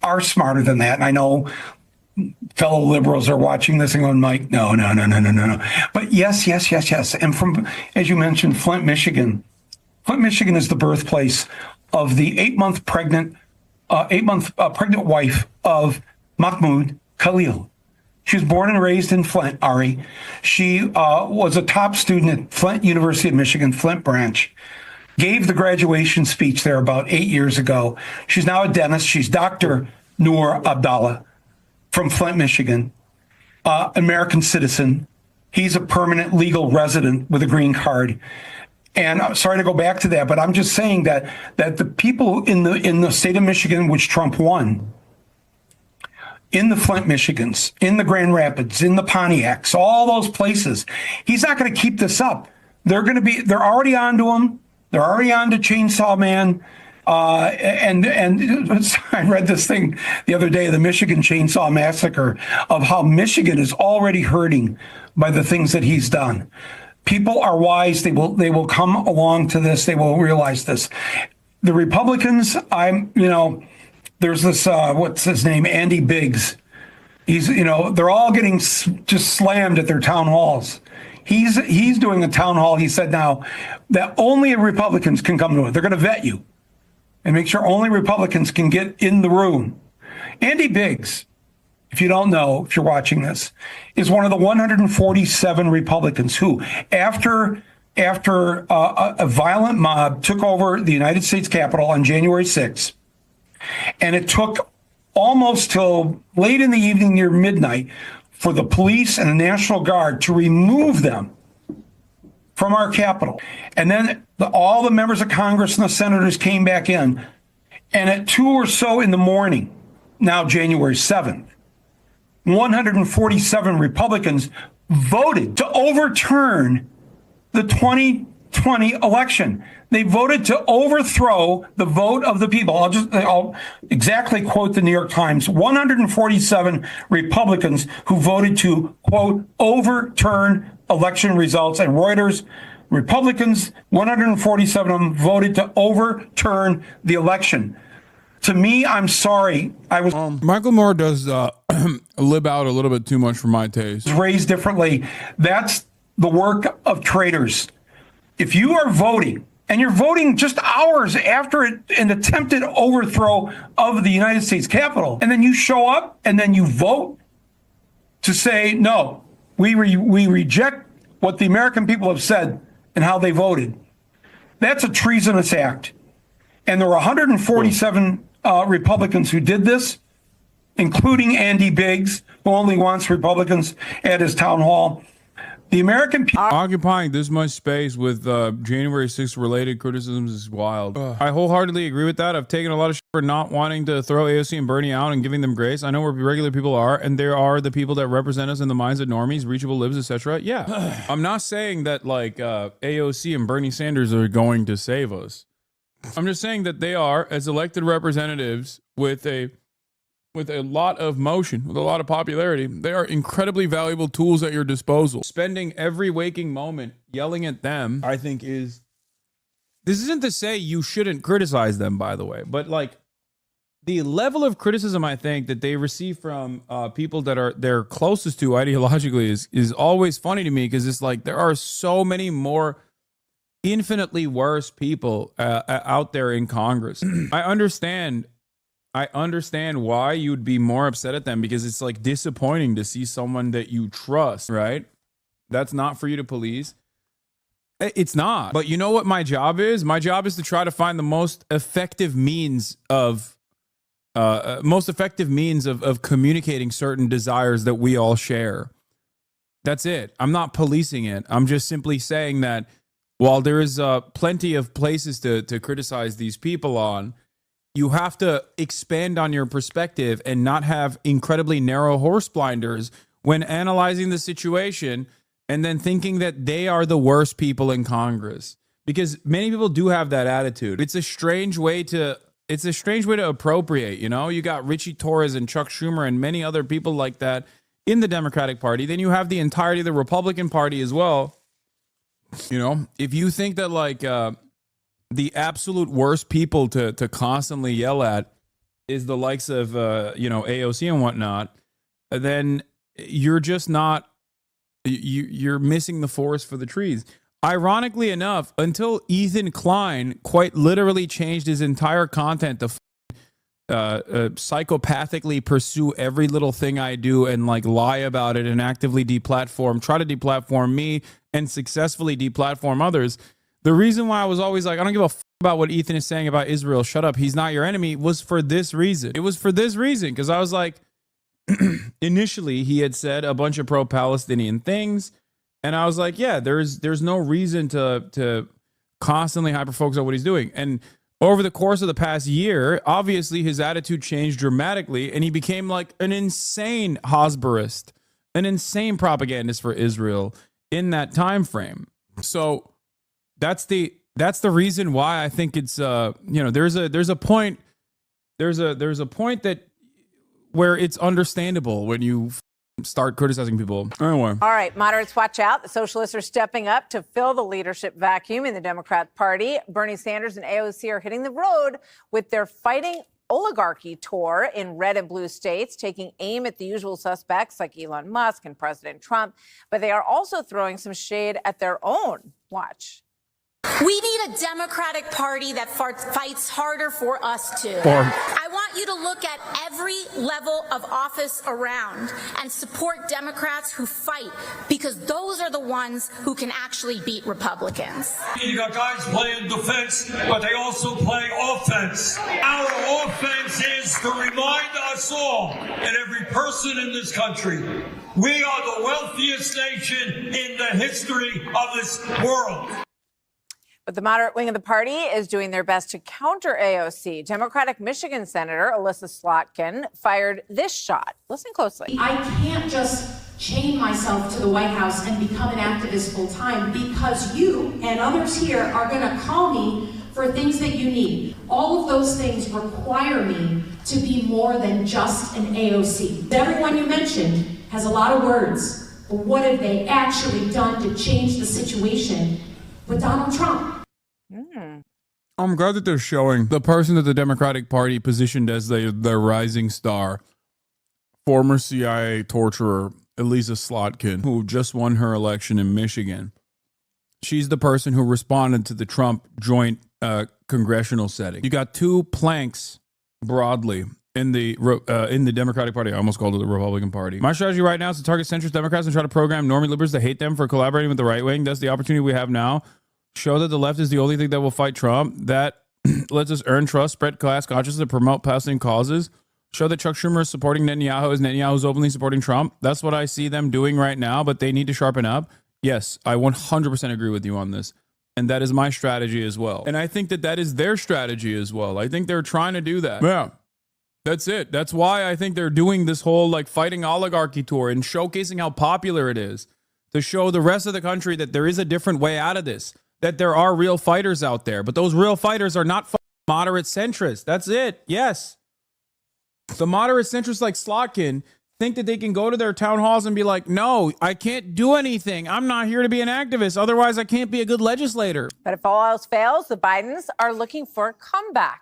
are smarter than that. And I know fellow liberals are watching this and going, Mike, no. But yes. And from, as you mentioned, Flint, Michigan is the birthplace of the 8-month pregnant wife of Mahmoud Khalil. She was born and raised in Flint, Ari. She was a top student at Flint University of Michigan, Flint branch. Gave the graduation speech there about 8 years ago. She's now a dentist. She's Dr. Noor Abdallah from Flint, Michigan, American citizen. He's a permanent legal resident with a green card. And I'm sorry to go back to that, but I'm just saying that the people in the state of Michigan, which Trump won, in the Flint, Michigans, in the Grand Rapids, in the Pontiacs, all those places, he's not going to keep this up. They're already on to him. They're already on to Chainsaw Man. And I read this thing the other day, the Michigan Chainsaw Massacre, of how Michigan is already hurting by the things that he's done. People are wise. They will come along to this. They will realize this. The Republicans, there's this, what's his name? Andy Biggs. They're all getting just slammed at their town halls. He's doing a town hall. He said now that only Republicans can come to it. They're going to vet you and make sure only Republicans can get in the room. Andy Biggs, if you don't know, if you're watching this, is one of the 147 Republicans who, after a violent mob took over the United States Capitol on January 6th, and it took almost till late in the evening, near midnight, for the police and the National Guard to remove them from our Capitol. And then all the members of Congress and the senators came back in. And at 2 or so in the morning, now January 7th, 147 Republicans voted to overturn the 2020 election. They voted to overthrow the vote of the people. I'll exactly quote the New York Times. 147 Republicans who voted to, quote, overturn election results. And Reuters, Republicans, 147 of them voted to overturn the election. To me, I'm sorry. Michael Moore does lib out a little bit too much for my taste. Raised differently. That's the work of traitors. If you are voting, and you're voting just hours after an attempted overthrow of the United States Capitol, and then you show up and then you vote to say, no, we reject what the American people have said and how they voted. That's a treasonous act. And there were 147 Republicans who did this, including Andy Biggs, who only wants Republicans at his town hall. The American people occupying this much space with January 6th related criticisms is wild. I wholeheartedly agree with that. I've taken a lot of shit for not wanting to throw AOC and Bernie out and giving them grace. I know where regular people are, and there are the people that represent us in the minds of normies, reachable libs, etc. Yeah. I'm not saying that like AOC and Bernie Sanders are going to save us. I'm just saying that they are, as elected representatives with a lot of motion, with a lot of popularity, they are incredibly valuable tools at your disposal. Spending every waking moment yelling at them, I think this isn't to say you shouldn't criticize them, by the way, but like the level of criticism I think that they receive from people that they're closest to ideologically is always funny to me, because it's like there are so many more infinitely worse people out there in Congress. I understand why you'd be more upset at them, because it's like disappointing to see someone that you trust, right? That's not for you to police. It's not. But you know what my job is? My job is to try to find the most effective means of communicating certain desires that we all share. That's it. I'm not policing it. I'm just simply saying that while there is plenty of places to criticize these people on, you have to expand on your perspective and not have incredibly narrow horse blinders when analyzing the situation and then thinking that they are the worst people in Congress. Because many people do have that attitude. It's a strange way to appropriate, you know? You got Richie Torres and Chuck Schumer and many other people like that in the Democratic Party. Then you have the entirety of the Republican Party as well. You know, if you think that like the absolute worst people to constantly yell at is the likes of, AOC and whatnot, then you're just not, you're missing the forest for the trees. Ironically enough, until Ethan Klein quite literally changed his entire content to psychopathically pursue every little thing I do and like lie about it and actively try to deplatform me and successfully deplatform others. The reason why I was always like, I don't give a about what Ethan is saying about Israel, shut up, he's not your enemy, was for this reason. It was for this reason, because I was like, initially he had said a bunch of pro-Palestinian things, and I was like, yeah, there's no reason to constantly hyper-focus on what he's doing. And over the course of the past year, obviously his attitude changed dramatically, and he became like an insane Hosberist, an insane propagandist for Israel in that time frame. So that's the reason why I think it's there's a point that where it's understandable when you start criticizing people. Anyway. All right, moderates, watch out. The socialists are stepping up to fill the leadership vacuum in the Democrat Party. Bernie Sanders and AOC are hitting the road with their Fighting Oligarchy tour in red and blue states, taking aim at the usual suspects like Elon Musk and President Trump. But they are also throwing some shade at their own. Watch. We need a Democratic Party that fights harder for us too. I want you to look at every level of office around and support Democrats who fight, because those are the ones who can actually beat Republicans. You got guys playing defense, but they also play offense. Our offense is to remind us all and every person in this country, we are the wealthiest nation in the history of this world. But the moderate wing of the party is doing their best to counter AOC. Democratic Michigan Senator Alyssa Slotkin fired this shot. Listen closely. I can't just chain myself to the White House and become an activist full time, because you and others here are going to call me for things that you need. All of those things require me to be more than just an AOC. Everyone you mentioned has a lot of words, but what have they actually done to change the situation with Donald Trump? I'm glad that they're showing the person that the Democratic Party positioned as their rising star, former CIA torturer Alyssa Slotkin, who just won her election in Michigan. She's the person who responded to the Trump joint congressional setting. You got two planks broadly in the Democratic Party. I almost called it the Republican Party. My strategy right now is to target centrist Democrats and try to program normie liberals to hate them for collaborating with the right wing. That's the opportunity we have now. Show that the left is the only thing that will fight Trump. That lets us earn trust, spread class consciousness, and promote passing causes. Show that Chuck Schumer is supporting Netanyahu as Netanyahu is openly supporting Trump. That's what I see them doing right now, but they need to sharpen up. Yes, I 100% agree with you on this. And that is my strategy as well. And I think that that is their strategy as well. I think they're trying to do that. Yeah. That's it. That's why I think they're doing this whole like fighting oligarchy tour and showcasing how popular it is, to show the rest of the country that there is a different way out of this, that there are real fighters out there. But those real fighters are not moderate centrists. That's it. Yes. The moderate centrists like Slotkin think that they can go to their town halls and be like, no, I can't do anything. I'm not here to be an activist. Otherwise, I can't be a good legislator. But if all else fails, the Bidens are looking for a comeback.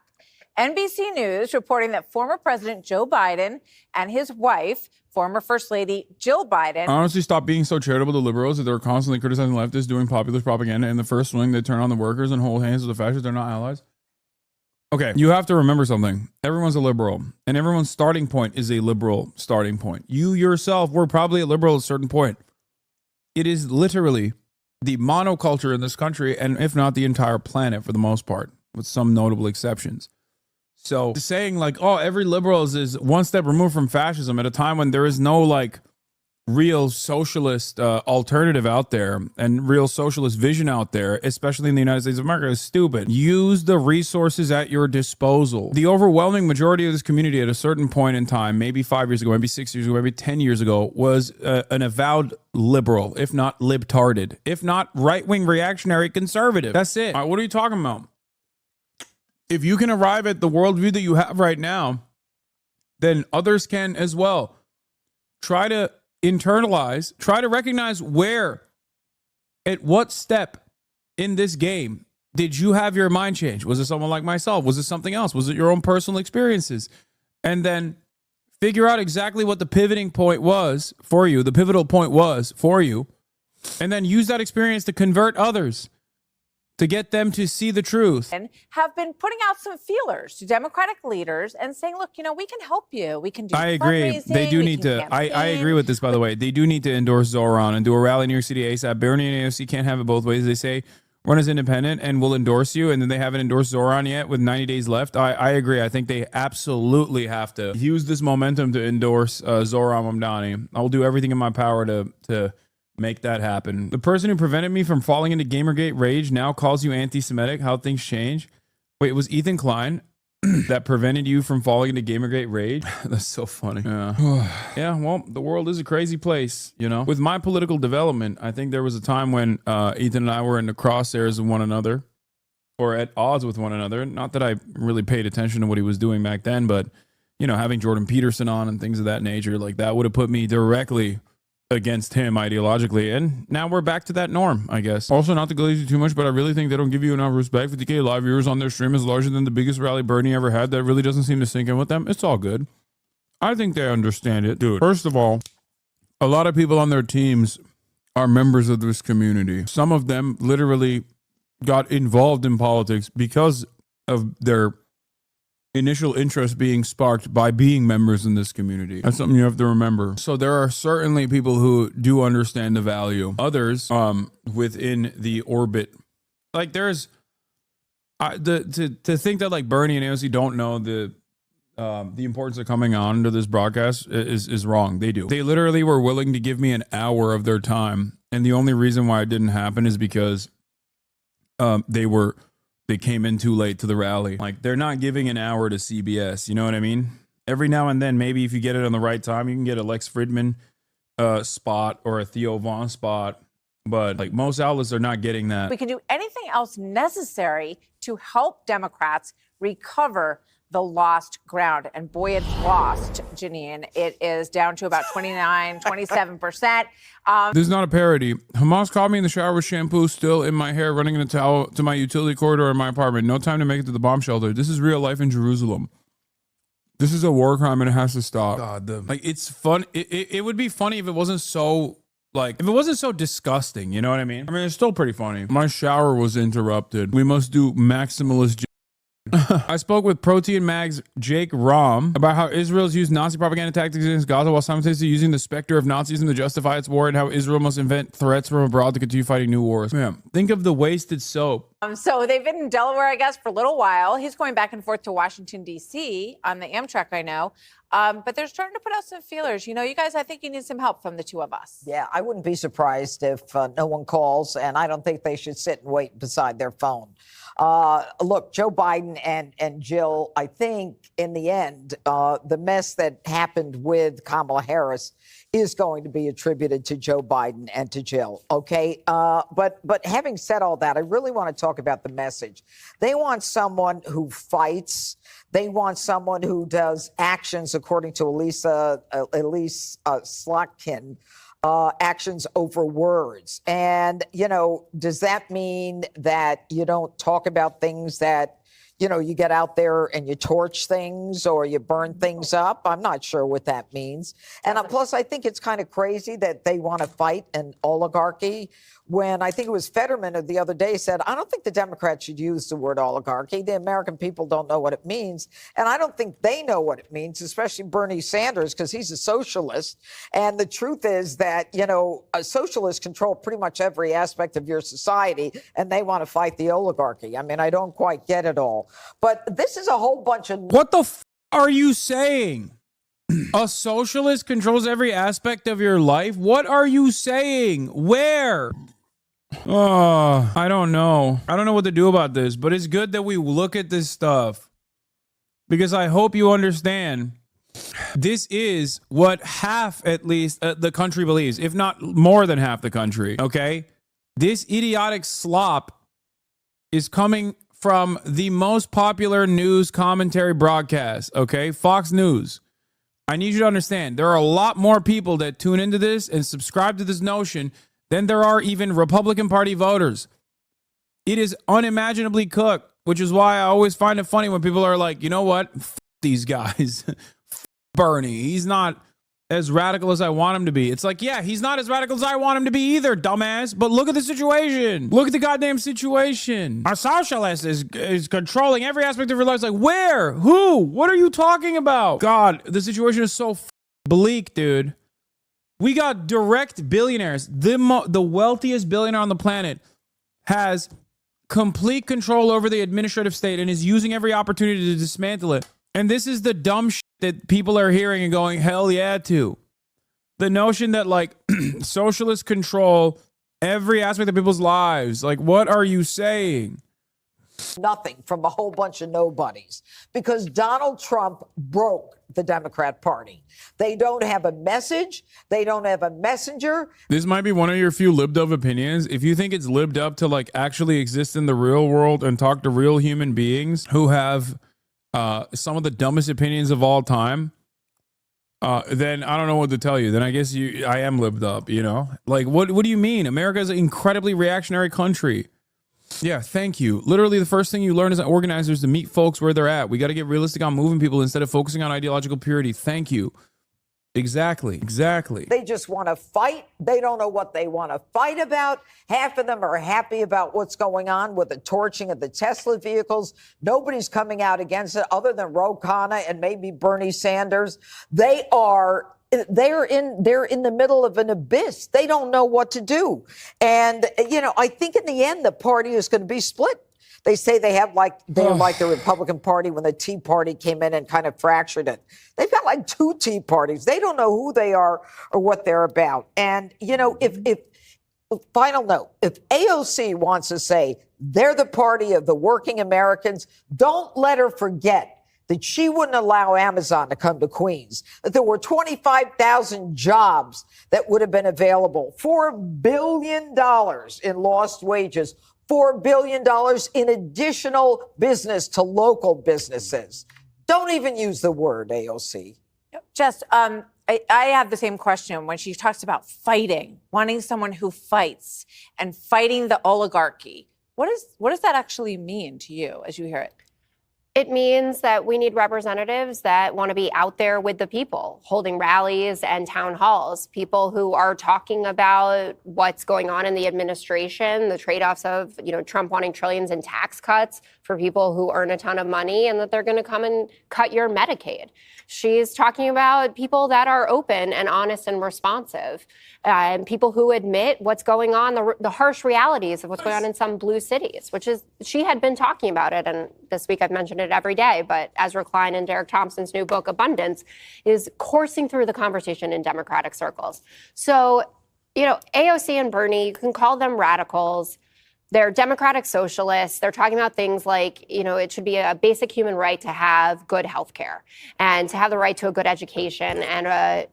NBC News reporting that former President Joe Biden and his wife, former First Lady Jill Biden. Honestly, stop being so charitable to liberals that they're constantly criticizing leftists, doing populist propaganda. In the first swing, they turn on the workers and hold hands with the fascists. They're not allies. Okay, you have to remember something. Everyone's a liberal, and everyone's starting point is a liberal starting point. You yourself were probably a liberal at a certain point. It is literally the monoculture in this country, and if not the entire planet for the most part, with some notable exceptions. So saying like, oh, every liberal is one step removed from fascism at a time when there is no like real socialist alternative out there and real socialist vision out there, especially in the United States of America, is stupid. Use the resources at your disposal. The overwhelming majority of this community at a certain point in time, maybe 5 years ago, maybe 6 years ago, maybe 10 years ago, was an avowed liberal, if not libtarded, if not right-wing reactionary conservative. That's it. All right, what are you talking about? If you can arrive at the worldview that you have right now, then others can as well. Try to internalize, try to recognize where, at what step in this game did you have your mind change? Was it someone like myself? Was it something else? Was it your own personal experiences? And then figure out exactly what the pivoting point was for you, the pivotal point was for you, and then use that experience to convert others, to get them to see the truth. And have been putting out some feelers to Democratic leaders and saying, look, you know, we can help you. We can do I agree. They do need to. I agree with this, by the way. They do need to endorse Zoran and do a rally in New York City ASAP. Bernie and AOC can't have it both ways. They say, run as independent and we'll endorse you. And then they haven't endorsed Zoran yet with 90 days left. I agree. I think they absolutely have to use this momentum to endorse Zoran Mamdani. I'll do everything in my power to make that happen. The person who prevented me from falling into Gamergate rage now calls you anti-Semitic. How things change. Wait, it was Ethan Klein that prevented you from falling into Gamergate rage? That's so funny. Yeah. Yeah, well, the world is a crazy place, you know? With my political development, I think there was a time when Ethan and I were in the crosshairs of one another, or at odds with one another. Not that I really paid attention to what he was doing back then, but, you know, having Jordan Peterson on and things of that nature, like that would have put me directly against him ideologically, and now we're back to that norm, I guess. Also, not to glaze you too much, but I really think they don't give you enough respect. 50K live viewers on their stream is larger than the biggest rally Bernie ever had. That really doesn't seem to sink in with them. It's all good. I think they understand it. Dude, first of all, a lot of people on their teams are members of this community. Some of them literally got involved in politics because of their initial interest being sparked by being members in this community. That's something you have to remember. So there are certainly people who do understand the value. Others within the orbit, like there's to think that like Bernie and AOC don't know the importance of coming on to this broadcast is wrong. They do. They literally were willing to give me an hour of their time, and the only reason why it didn't happen is because they came in too late to the rally. Like, they're not giving an hour to CBS. You know what I mean? Every now and then, maybe if you get it on the right time, you can get a Lex Fridman spot or a Theo Vaughn spot. But like most outlets are not getting that. We can do anything else necessary to help Democrats recover the lost ground. And boy, it's lost, Janine. It is down to about 27%. This is not a parody. Hamas caught me in the shower with shampoo still in my hair, running in a towel to my utility corridor in my apartment. No time to make it to the bomb shelter. This is real life in Jerusalem. This is a war crime and it has to stop. God, like it's fun. It would be funny if it wasn't so disgusting. You know what I mean? I mean, it's still pretty funny. My shower was interrupted. We must do maximalist. I spoke with Protein Mag's Jake Rom about how Israel's used Nazi propaganda tactics against Gaza while simultaneously using the specter of Nazism to justify its war, and how Israel must invent threats from abroad to continue fighting new wars. Man, think of the wasted soap So they've been in Delaware, I guess, for a little while. He's going back and forth to Washington, D.C. on the Amtrak, I know. But they're starting to put out some feelers. You guys, I think you need some help from the two of us. Yeah, I wouldn't be surprised if no one calls, and I don't think they should sit and wait beside their phone. Look, Joe Biden and Jill, I think in the end, the mess that happened with Kamala Harris is going to be attributed to Joe Biden and to Jill. OK, but having said all that, I really want to talk about the message. They want someone who fights. They want someone who does actions, according to Elise Slotkin, actions over words. And, does that mean that you don't talk about things that, you get out there and you torch things or you burn things up? I'm not sure what that means. And plus, I think it's kind of crazy that they want to fight an oligarchy when I think it was Fetterman the other day said, I don't think the Democrats should use the word oligarchy. The American people don't know what it means. And I don't think they know what it means, especially Bernie Sanders, because he's a socialist. And the truth is that, socialists control pretty much every aspect of your society, and they want to fight the oligarchy. I mean, I don't quite get it all. But this is a whole bunch of... What the are you saying? A socialist controls every aspect of your life? What are you saying? Where? I don't know. I don't know what to do about this, but it's good that we look at this stuff because I hope you understand this is what half, at least, the country believes, if not more than half the country, okay? This idiotic slop is coming from the most popular news commentary broadcast, okay? Fox News. I need you to understand, there are a lot more people that tune into this and subscribe to this notion than there are even Republican Party voters. It is unimaginably cooked, which is why I always find it funny when people are like, you know what? These guys. Bernie. He's not as radical as I want him to be. It's like, yeah, he's not as radical as I want him to be either, dumbass. But look at the situation. Look at the goddamn situation. Our socialist is controlling every aspect of your life. It's like, where? Who? What are you talking about? God, the situation is so bleak, dude. We got direct billionaires. The wealthiest billionaire on the planet has complete control over the administrative state and is using every opportunity to dismantle it. And this is the dumb shit that people are hearing and going, hell yeah, to. The notion that, like, socialists control every aspect of people's lives. Like, what are you saying? Nothing from a whole bunch of nobodies because Donald Trump broke the Democrat Party. They don't have a message. They don't have a messenger. This might be one of your few libbed up opinions. If you think it's libbed up to like actually exist in the real world and talk to real human beings who have some of the dumbest opinions of all time, then I don't know what to tell you. Then I guess I am libbed up, Like, what do you mean? America is an incredibly reactionary country. Yeah, thank you. Literally, the first thing you learn as an organizer is to meet folks where they're at. We got to get realistic on moving people instead of focusing on ideological purity. Thank you. Exactly. They just want to fight. They don't know what they want to fight about. Half of them are happy about what's going on with the torching of the Tesla vehicles. Nobody's coming out against it other than Ro Khanna and maybe Bernie Sanders. They're in the middle of an abyss. They don't know what to do. And, I think in the end, the party is going to be split. They say they're like the Republican Party when the Tea Party came in and kind of fractured it. They've got like two Tea Parties. They don't know who they are or what they're about. And, if final note, if AOC wants to say they're the party of the working Americans, don't let her forget that she wouldn't allow Amazon to come to Queens, that there were 25,000 jobs that would have been available, $4 billion in lost wages, $4 billion in additional business to local businesses. Don't even use the word AOC. Just, I have the same question when she talks about fighting, wanting someone who fights and fighting the oligarchy. What does that actually mean to you as you hear it? It means that we need representatives that want to be out there with the people, holding rallies and town halls, people who are talking about what's going on in the administration, the trade-offs of, Trump wanting trillions in tax cuts for people who earn a ton of money, and that they're going to come and cut your Medicaid. She's talking about people that are open and honest and responsive, and people who admit what's going on, the harsh realities of what's going on in some blue cities, which is, she had been talking about it. And this week I've mentioned it every day, but Ezra Klein and Derek Thompson's new book, Abundance, is coursing through the conversation in Democratic circles. So, AOC and Bernie, you can call them radicals. They're democratic socialists. They're talking about things like, it should be a basic human right to have good health care and to have the right to a good education and a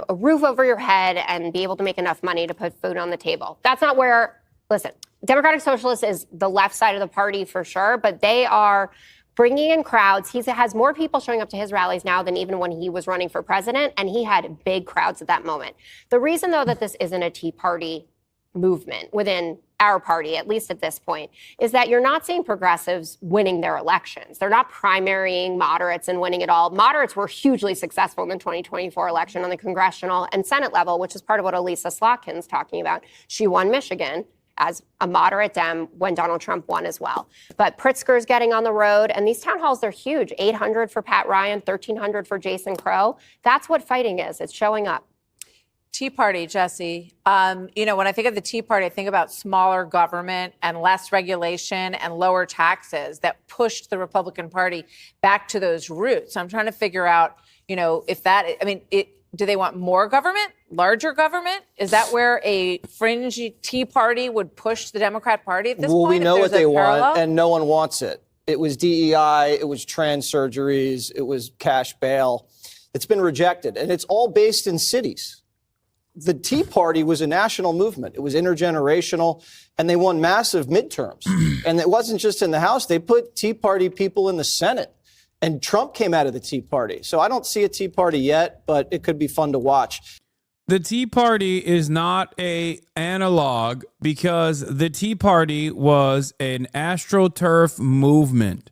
roof over your head and be able to make enough money to put food on the table. That's not where, listen, Democratic Socialist is the left side of the party for sure, but they are bringing in crowds. He has more people showing up to his rallies now than even when he was running for president, and he had big crowds at that moment. The reason, though, that this isn't a Tea Party movement within our party, at least at this point, is that you're not seeing progressives winning their elections. They're not primarying moderates and winning it all. Moderates were hugely successful in the 2024 election on the congressional and Senate level, which is part of what Elisa Slotkin's talking about. She won Michigan as a moderate Dem when Donald Trump won as well. But Pritzker's getting on the road, and these town halls, they're huge. 800 for Pat Ryan, 1,300 for Jason Crow. That's what fighting is. It's showing up. Tea Party, Jesse. When I think of the Tea Party, I think about smaller government and less regulation and lower taxes that pushed the Republican Party back to those roots. So I'm trying to figure out, do they want more government, larger government? Is that where a fringe Tea Party would push the Democrat Party at this point? Well, we know what they parallel? want, and no one wants it. It was DEI, it was trans surgeries, it was cash bail. It's been rejected, and it's all based in cities. The Tea Party was a national movement. It was intergenerational, and they won massive midterms. And it wasn't just in the House. They put Tea Party people in the Senate. And Trump came out of the Tea Party. So I don't see a Tea Party yet, but it could be fun to watch. The Tea Party is not an analog because the Tea Party was an AstroTurf movement.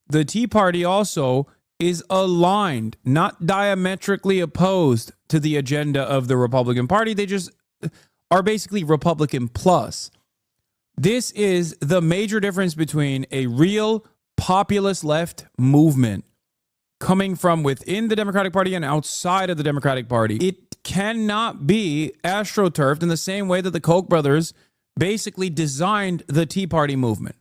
The Tea Party also is aligned, not diametrically opposed to the agenda of the Republican Party. They just are basically Republican plus. This is the major difference between a real populist left movement coming from within the Democratic Party and outside of the Democratic Party. It cannot be AstroTurfed in the same way that the Koch brothers basically designed the Tea Party movement.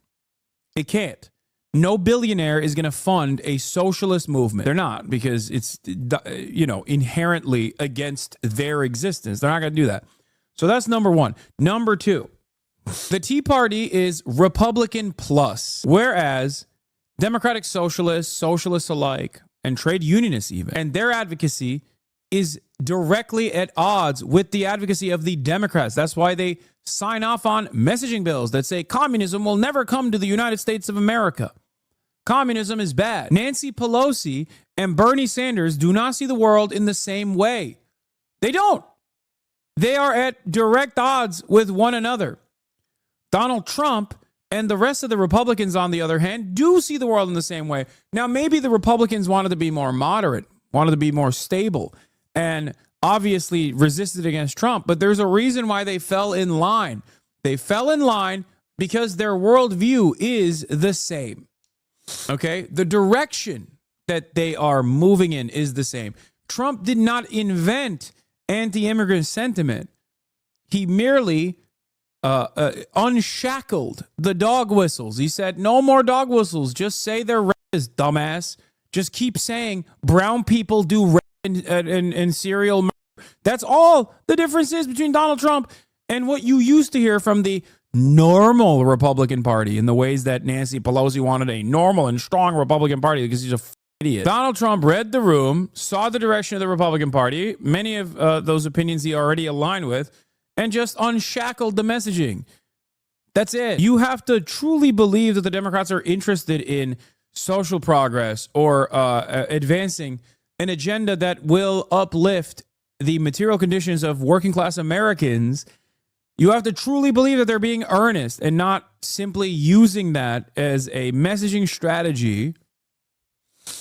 It can't. No billionaire is going to fund a socialist movement. They're not, because it's, inherently against their existence. They're not going to do that. So that's number one. Number two, the Tea Party is Republican plus, whereas Democratic socialists, socialists alike, and trade unionists even, and their advocacy is directly at odds with the advocacy of the Democrats. That's why they sign off on messaging bills that say communism will never come to the United States of America. Communism is bad. Nancy Pelosi and Bernie Sanders do not see the world in the same way. They don't. They are at direct odds with one another. Donald Trump and the rest of the Republicans, on the other hand, do see the world in the same way. Now, maybe the Republicans wanted to be more moderate, wanted to be more stable, and obviously resisted against Trump. But there's a reason why they fell in line. They fell in line because their worldview is the same. Okay? The direction that they are moving in is the same. Trump did not invent anti-immigrant sentiment. He merely unshackled the dog whistles. He said, no more dog whistles. Just say they're racist, dumbass. Just keep saying brown people do rape and serial murder. That's all the difference is between Donald Trump and what you used to hear from the normal Republican Party, in the ways that Nancy Pelosi wanted a normal and strong Republican Party because he's a idiot. Donald Trump read the room, saw the direction of the Republican Party, many of those opinions he already aligned with, and just unshackled the messaging. That's it. You have to truly believe that the Democrats are interested in social progress or advancing an agenda that will uplift the material conditions of working class Americans. You have to truly believe that they're being earnest and not simply using that as a messaging strategy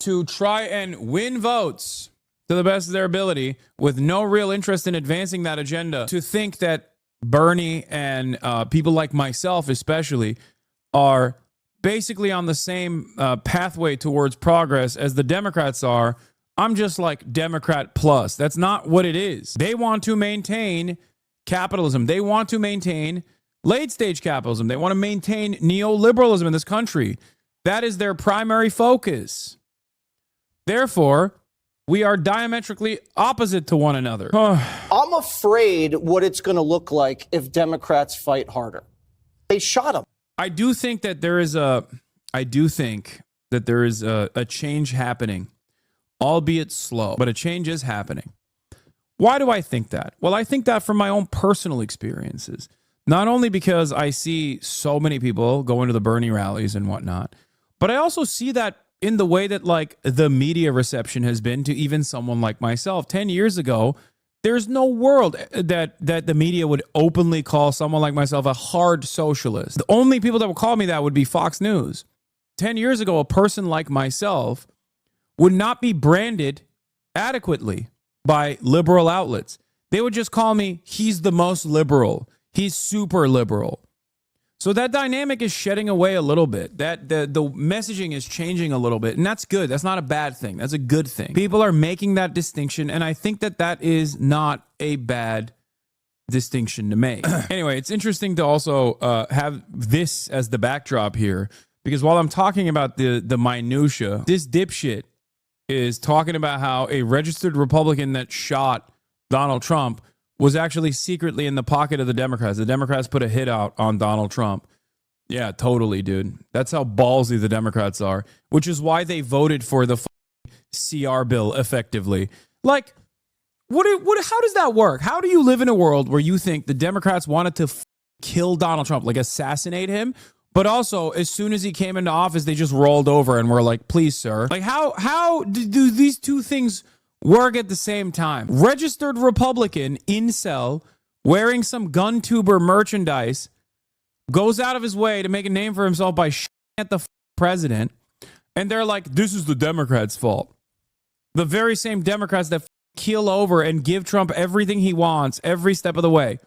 to try and win votes to the best of their ability with no real interest in advancing that agenda, to think that Bernie and people like myself especially are basically on the same pathway towards progress as the Democrats are. I'm just like Democrat plus. That's not what it is. They want to maintain capitalism. They want to maintain late stage capitalism. They want to maintain neoliberalism in this country. That is their primary focus. Therefore, we are diametrically opposite to one another. I'm afraid what it's going to look like if Democrats fight harder. They shot him. I do think that there is a change happening, albeit slow, but a change is happening. Why do I think that? Well, I think that from my own personal experiences, not only because I see so many people going to the Bernie rallies and whatnot, but I also see that in the way that like the media reception has been to even someone like myself. 10 years ago, there's no world that the media would openly call someone like myself a hard socialist. The only people that would call me that would be Fox News. 10 years ago, a person like myself would not be branded adequately by liberal outlets. They would just call me, he's the most liberal. He's super liberal. So that dynamic is shedding away a little bit. That the messaging is changing a little bit, and that's good. That's not a bad thing. That's a good thing. People are making that distinction, and I think that is not a bad distinction to make. Anyway, it's interesting to also have this as the backdrop here, because while I'm talking about the minutia, this dipshit is talking about how a registered Republican that shot Donald Trump was actually secretly in the pocket of the Democrats. The Democrats put a hit out on Donald Trump. Yeah, totally, dude. That's how ballsy the Democrats are, which is why they voted for the CR bill effectively. Like, how does that work? How do you live in a world where you think the Democrats wanted to kill Donald Trump, like assassinate him, but also as soon as he came into office, they just rolled over and were like, please, sir. Like, how do these two things work at the same time? Registered Republican incel wearing some gun tuber merchandise goes out of his way to make a name for himself by at the president, and they're like, this is the Democrats' fault. The very same Democrats that keel over and give Trump everything he wants every step of the way.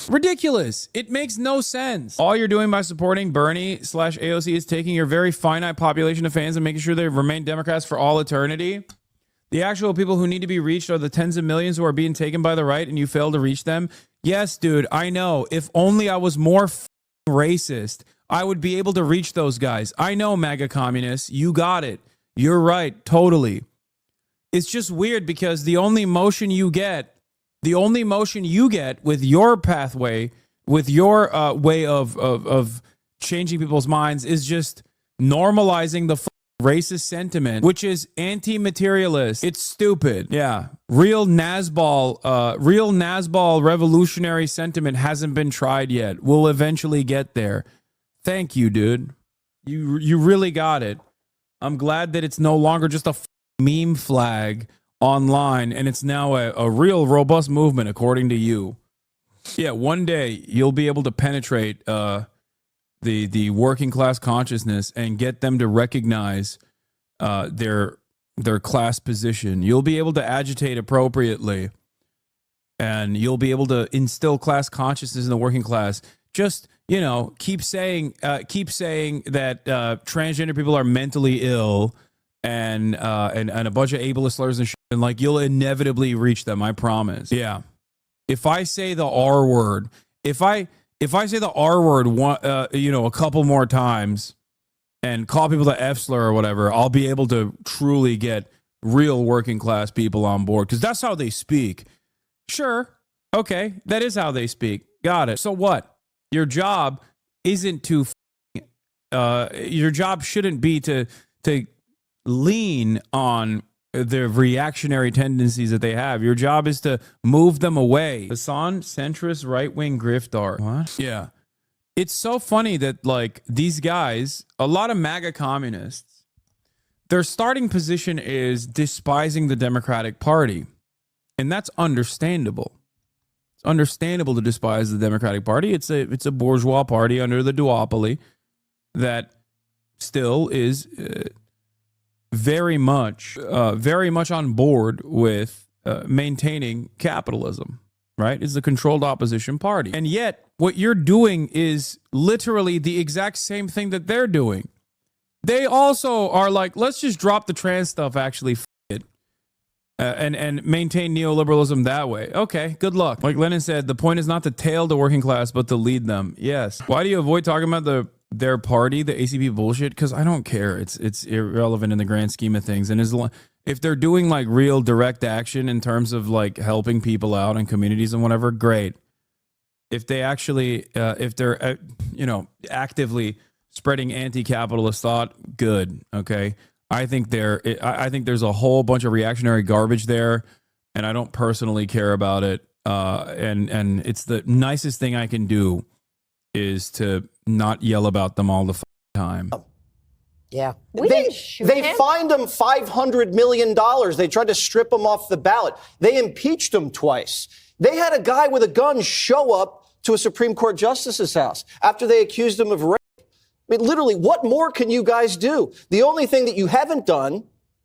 Ridiculous. It makes no sense. All you're doing by supporting Bernie/AOC is taking your very finite population of fans and making sure they remain Democrats for all eternity. The actual people who need to be reached are the tens of millions who are being taken by the right, and you fail to reach them. Yes, dude, I know. If only I was more racist, I would be able to reach those guys. I know, MAGA communists. You got it. You're right. Totally. It's just weird because the only motion you get with your pathway, with your way of changing people's minds is just normalizing the racist sentiment, which is anti-materialist. It's stupid. Yeah. Real Nazball revolutionary sentiment hasn't been tried yet. We'll eventually get there. Thank you, dude. You really got it. I'm glad that it's no longer just a meme flag online, and it's now a real robust movement, according to you. Yeah, one day you'll be able to penetrate the working class consciousness and get them to recognize their class position. You'll be able to agitate appropriately, and you'll be able to instill class consciousness in the working class. Just, keep saying that transgender people are mentally ill and a bunch of ableist slurs and shit, and like you'll inevitably reach them. I promise. Yeah. If I say the R word, if I say the R word a couple more times and call people the F slur or whatever, I'll be able to truly get real working class people on board, because that's how they speak. Sure. Okay. That is how they speak. Got it. So what? Your job isn't to, your job shouldn't be to lean on the reactionary tendencies that they have. Your job is to move them away. Hasan, centrist, right-wing griftar. What? Yeah. It's so funny that, like, these guys, a lot of MAGA communists, their starting position is despising the Democratic Party. And that's understandable. It's understandable to despise the Democratic Party. It's a bourgeois party under the duopoly that still is very much on board with maintaining capitalism, right? It's the controlled opposition party. And yet what you're doing is literally the exact same thing that they're doing. They also are like, let's just drop the trans stuff, actually, and maintain neoliberalism that way. Okay, good luck. Like Lenin said, the point is not to tail the working class, but to lead them. Yes. Why do you avoid talking about their party, the ACP bullshit? Because I don't care. It's irrelevant in the grand scheme of things. And if they're doing like real direct action in terms of like helping people out in communities and whatever, great. If they actually, if they're, actively spreading anti-capitalist thought, good. Okay. I think there's a whole bunch of reactionary garbage there, and I don't personally care about it. And it's the nicest thing I can do is to not yell about them all the time. Yeah. They fined him $500 million. They tried to strip him off the ballot. They impeached him twice. They had a guy with a gun show up to a Supreme Court justice's house after they accused him of rape. I mean, literally, what more can you guys do? The only thing that you haven't done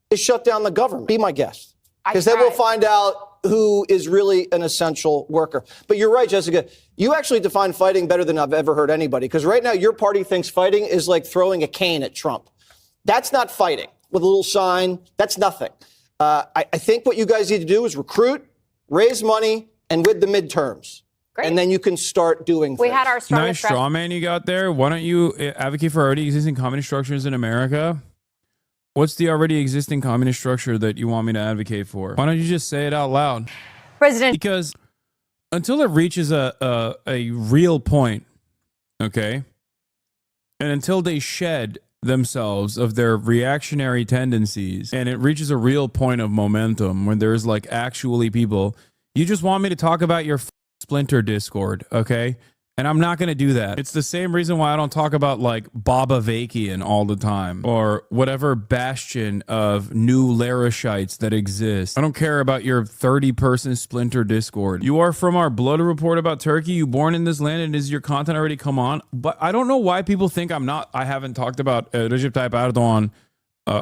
is shut down the government. Be my guest. Because then we'll find out who is really an essential worker. But you're right, Jessica. You actually define fighting better than I've ever heard anybody. Because right now, your party thinks fighting is like throwing a cane at Trump. That's not fighting with a little sign. That's nothing. I think what you guys need to do is recruit, raise money, and with the midterms. Great. And then you can start doing things. We had our nice straw man you got there. Why don't you advocate for already existing communist structures in America? What's the already existing communist structure that you want me to advocate for? Why don't you just say it out loud? Because until it reaches a real point, okay, and until they shed themselves of their reactionary tendencies and it reaches a real point of momentum when there's like actually people, you just want me to talk about your Splinter Discord, okay? And I'm not going to do that. It's the same reason why I don't talk about like Baba Vakian all the time or whatever bastion of new Larishites that exists. I don't care about your 30-person Splinter Discord. You are from our blood report about Turkey. You born in this land, and is your content already come on? But I don't know why people think I haven't talked about Recep Tayyip Erdogan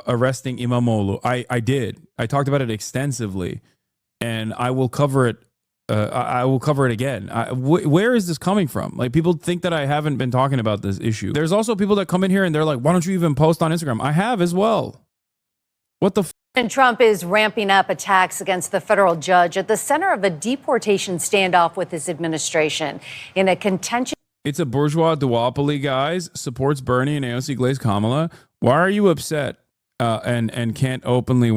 arresting Imamoglu. I did. I talked about it extensively, and I will cover it. I will cover it again. Where is this coming from? Like, people think that I haven't been talking about this issue. There's also people that come in here and they're like, why don't you even post on Instagram? I have as well. What the And Trump is ramping up attacks against the federal judge at the center of a deportation standoff with his administration in a contentious. It's a bourgeois duopoly, guys. Supports Bernie and AOC Glaze Kamala. Why are you upset? And can't openly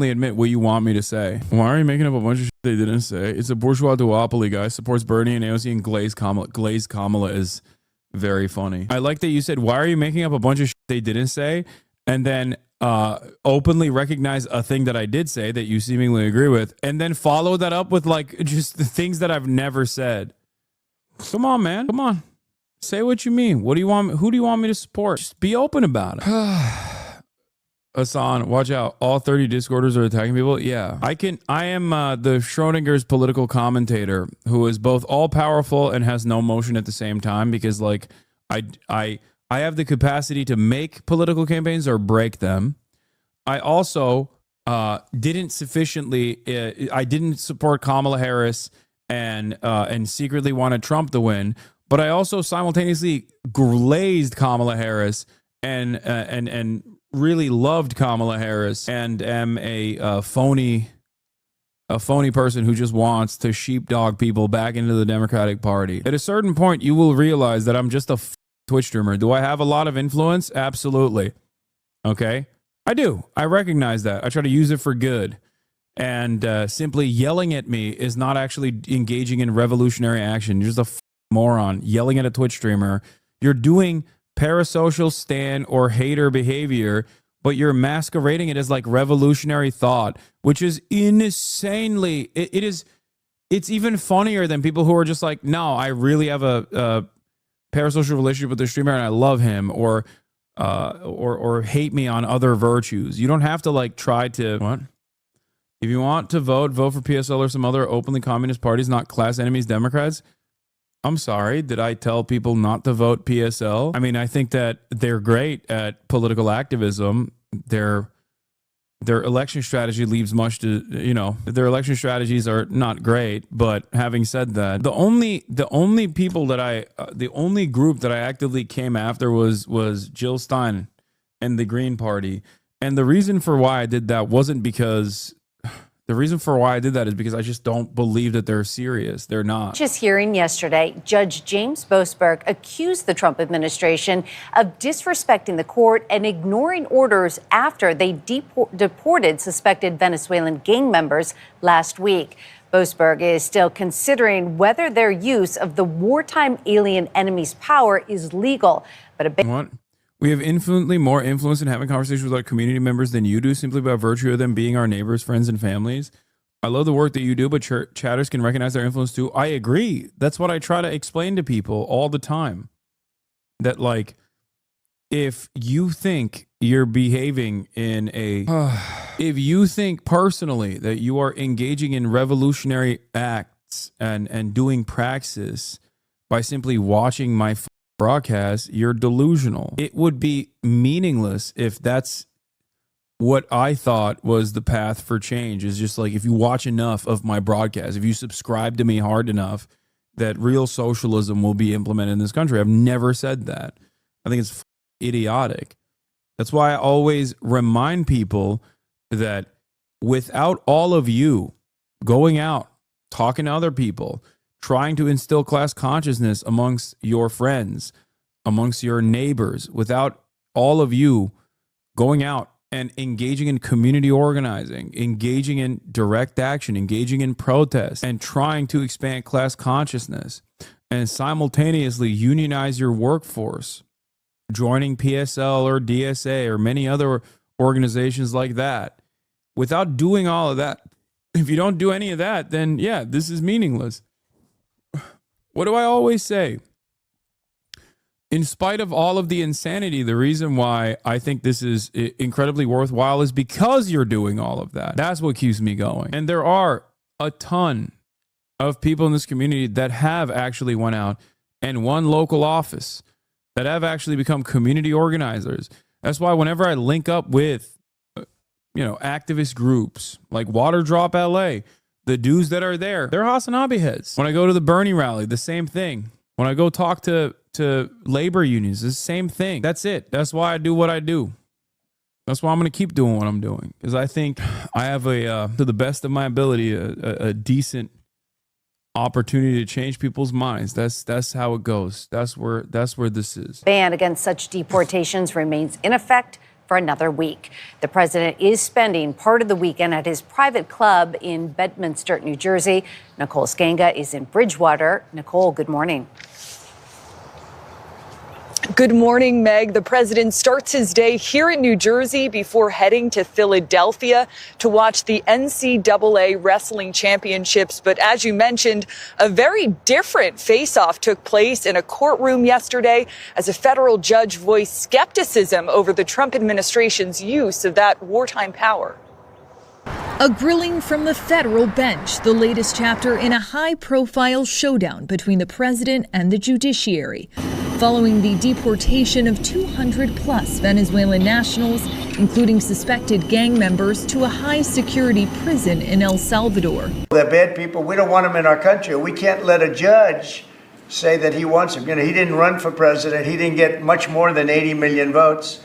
admit what you want me to say. Why are you making up a bunch of shit they didn't say? It's a bourgeois duopoly, guys. Supports Bernie and AOC and Glaze Kamala. Glaze Kamala is very funny. I like that you said, why are you making up a bunch of shit they didn't say? And then openly recognize a thing that I did say that you seemingly agree with, and then follow that up with like just the things that I've never said. Come on, man. Come on. Say what you mean. What do you want? Who do you want me to support? Just be open about it. Hasan, watch out. All 30 Discorders are attacking people. Yeah, I am the Schrodinger's political commentator who is both all powerful and has no motion at the same time, because like I have the capacity to make political campaigns or break them. I also didn't sufficiently. I didn't support Kamala Harris and secretly wanted Trump to win, but I also simultaneously glazed Kamala Harris and really loved Kamala Harris and am a phony person who just wants to sheepdog people back into the Democratic Party. At a certain point, you will realize that I'm just a Twitch streamer. Do I have a lot of influence? Absolutely. Okay. I do. I recognize that. I try to use it for good. And simply yelling at me is not actually engaging in revolutionary action. You're just a moron yelling at a Twitch streamer. You're doing parasocial stan or hater behavior, but you're masquerading it as like revolutionary thought, which is insanely, it's even funnier than people who are just like, no, I really have a parasocial relationship with the streamer and I love him, or hate me on other virtues. You don't have to like try to, what? If you want to vote for PSL or some other openly communist parties, not class enemies Democrats. I'm sorry, did I tell people not to vote PSL? I mean, I think that they're great at political activism. their election strategy leaves much to, their election strategies are not great. But having said that, the only group that I actively came after was Jill Stein and the Green Party. And the reason for why I did that wasn't because I just don't believe that they're serious. They're not. Just hearing yesterday, Judge James Boasberg accused the Trump administration of disrespecting the court and ignoring orders after they deported suspected Venezuelan gang members last week. Boasberg is still considering whether their use of the wartime alien enemy's power is legal. But what? We have infinitely more influence in having conversations with our community members than you do, simply by virtue of them being our neighbors, friends, and families. I love the work that you do, but chatters can recognize their influence too. I agree. That's what I try to explain to people all the time. That, like, if you think you're behaving in if you think personally that you are engaging in revolutionary acts and doing praxis by simply watching my broadcast, you're delusional. It would be meaningless if that's what I thought was the path for change. Is just like, if you watch enough of my broadcast, if you subscribe to me hard enough, that real socialism will be implemented in this country. I've never said that. I think it's idiotic. That's why I always remind people that without all of you going out, talking to other people, trying to instill class consciousness amongst your friends, amongst your neighbors, without all of you going out and engaging in community organizing, engaging in direct action, engaging in protest, and trying to expand class consciousness, and simultaneously unionize your workforce, joining PSL or DSA or many other organizations like that. Without doing all of that, if you don't do any of that, then yeah, this is meaningless. What do I always say? In spite of all of the insanity, the reason why I think this is incredibly worthwhile is because you're doing all of that. That's what keeps me going. And there are a ton of people in this community that have actually went out and won local office, that have actually become community organizers. That's why whenever I link up with, activist groups like Water Drop LA, the dudes that are there, they're Hasan heads. When I go to the Bernie rally, the same thing. When I go talk to labor unions, it's the same thing. That's it. That's why I do what I do. That's why I'm going to keep doing what I'm doing. Because I think I have to the best of my ability, a decent opportunity to change people's minds. That's how it goes. That's where this is. Ban against such deportations remains in effect for another week. The president is spending part of the weekend at his private club in Bedminster, New Jersey. Nicole Skanga is in Bridgewater. Nicole, good morning. Good morning, Meg. The president starts his day here in New Jersey before heading to Philadelphia to watch the NCAA Wrestling Championships. But as you mentioned, a very different face-off took place in a courtroom yesterday as a federal judge voiced skepticism over the Trump administration's use of that wartime power. A grilling from the federal bench, the latest chapter in a high-profile showdown between the president and the judiciary, following the deportation of 200-plus Venezuelan nationals, including suspected gang members, to a high-security prison in El Salvador. They're bad people. We don't want them in our country. We can't let a judge say that he wants them. He didn't run for president. He didn't get much more than 80 million votes.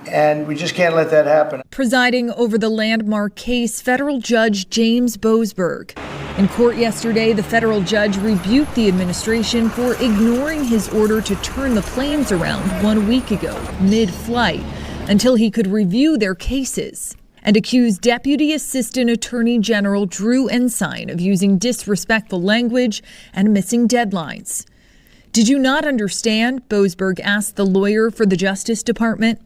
And we just can't let that happen. Presiding over the landmark case, federal judge James Boasberg. In court yesterday, the federal judge rebuked the administration for ignoring his order to turn the planes around 1 week ago, mid-flight, until he could review their cases, and accused Deputy Assistant Attorney General Drew Ensign of using disrespectful language and missing deadlines. Did you not understand? Boasberg asked the lawyer for the Justice Department.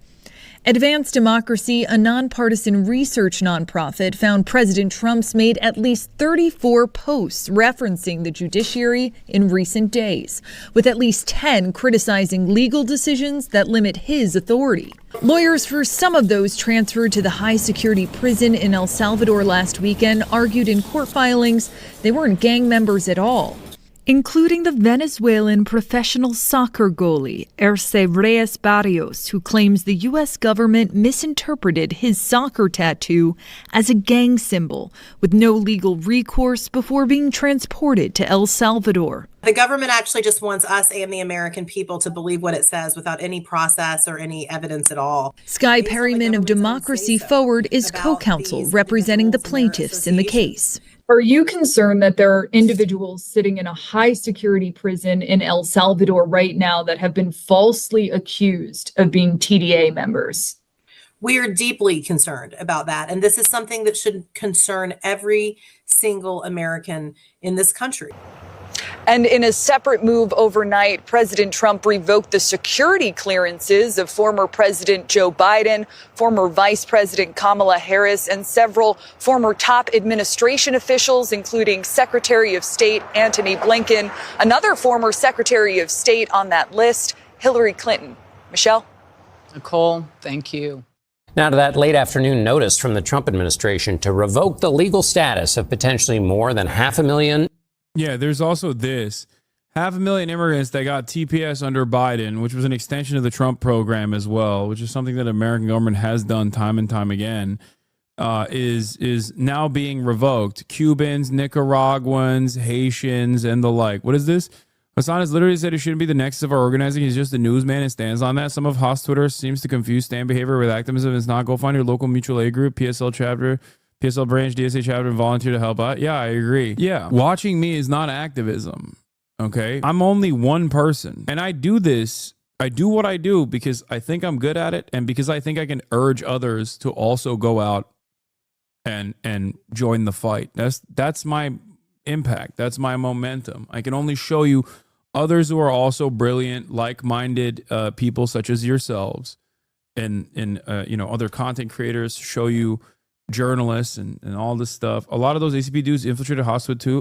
Advance Democracy, a nonpartisan research nonprofit, found President Trump's made at least 34 posts referencing the judiciary in recent days, with at least 10 criticizing legal decisions that limit his authority. Lawyers for some of those transferred to the high-security prison in El Salvador last weekend argued in court filings they weren't gang members at all. including the Venezuelan professional soccer goalie Erce Reyes Barrios, who claims the U.S. government misinterpreted his soccer tattoo as a gang symbol, with no legal recourse before being transported to El Salvador. The government actually just wants us and the American people to believe what it says without any process or any evidence at all. Sky Perryman of Democracy Forward is co-counsel representing the plaintiffs in the case. Are you concerned that there are individuals sitting in a high security prison in El Salvador right now that have been falsely accused of being TDA members? We are deeply concerned about that. And this is something that should concern every single American in this country. And in a separate move overnight, President Trump revoked the security clearances of former President Joe Biden, former Vice President Kamala Harris, and several former top administration officials, including Secretary of State Antony Blinken. Another former Secretary of State on that list, Hillary Clinton. Michelle? Nicole, thank you. Now to that late afternoon notice from the Trump administration to revoke the legal status of potentially more than 500,000. Yeah, there's also this 500,000 immigrants that got TPS under Biden, which was an extension of the Trump program as well, which is something that the American government has done time and time again, is now being revoked. Cubans, Nicaraguans, Haitians, and the like. What is this? Hasan has literally said it shouldn't be the nexus of our organizing. He's just a newsman and stands on that. Some of Haas Twitter seems to confuse stand behavior with activism. It's not. Go find your local mutual aid group, PSL chapter, PSL branch, DSA chapter, and volunteer to help out. Yeah, I agree. Yeah, watching me is not activism. Okay, I'm only one person, and I do this. I do what I do because I think I'm good at it, and because I think I can urge others to also go out and join the fight. That's my impact. That's my momentum. I can only show you others who are also brilliant, like-minded people such as yourselves, and other content creators, show you journalists and all this stuff. A lot of those ACP dudes infiltrated Hostwood too.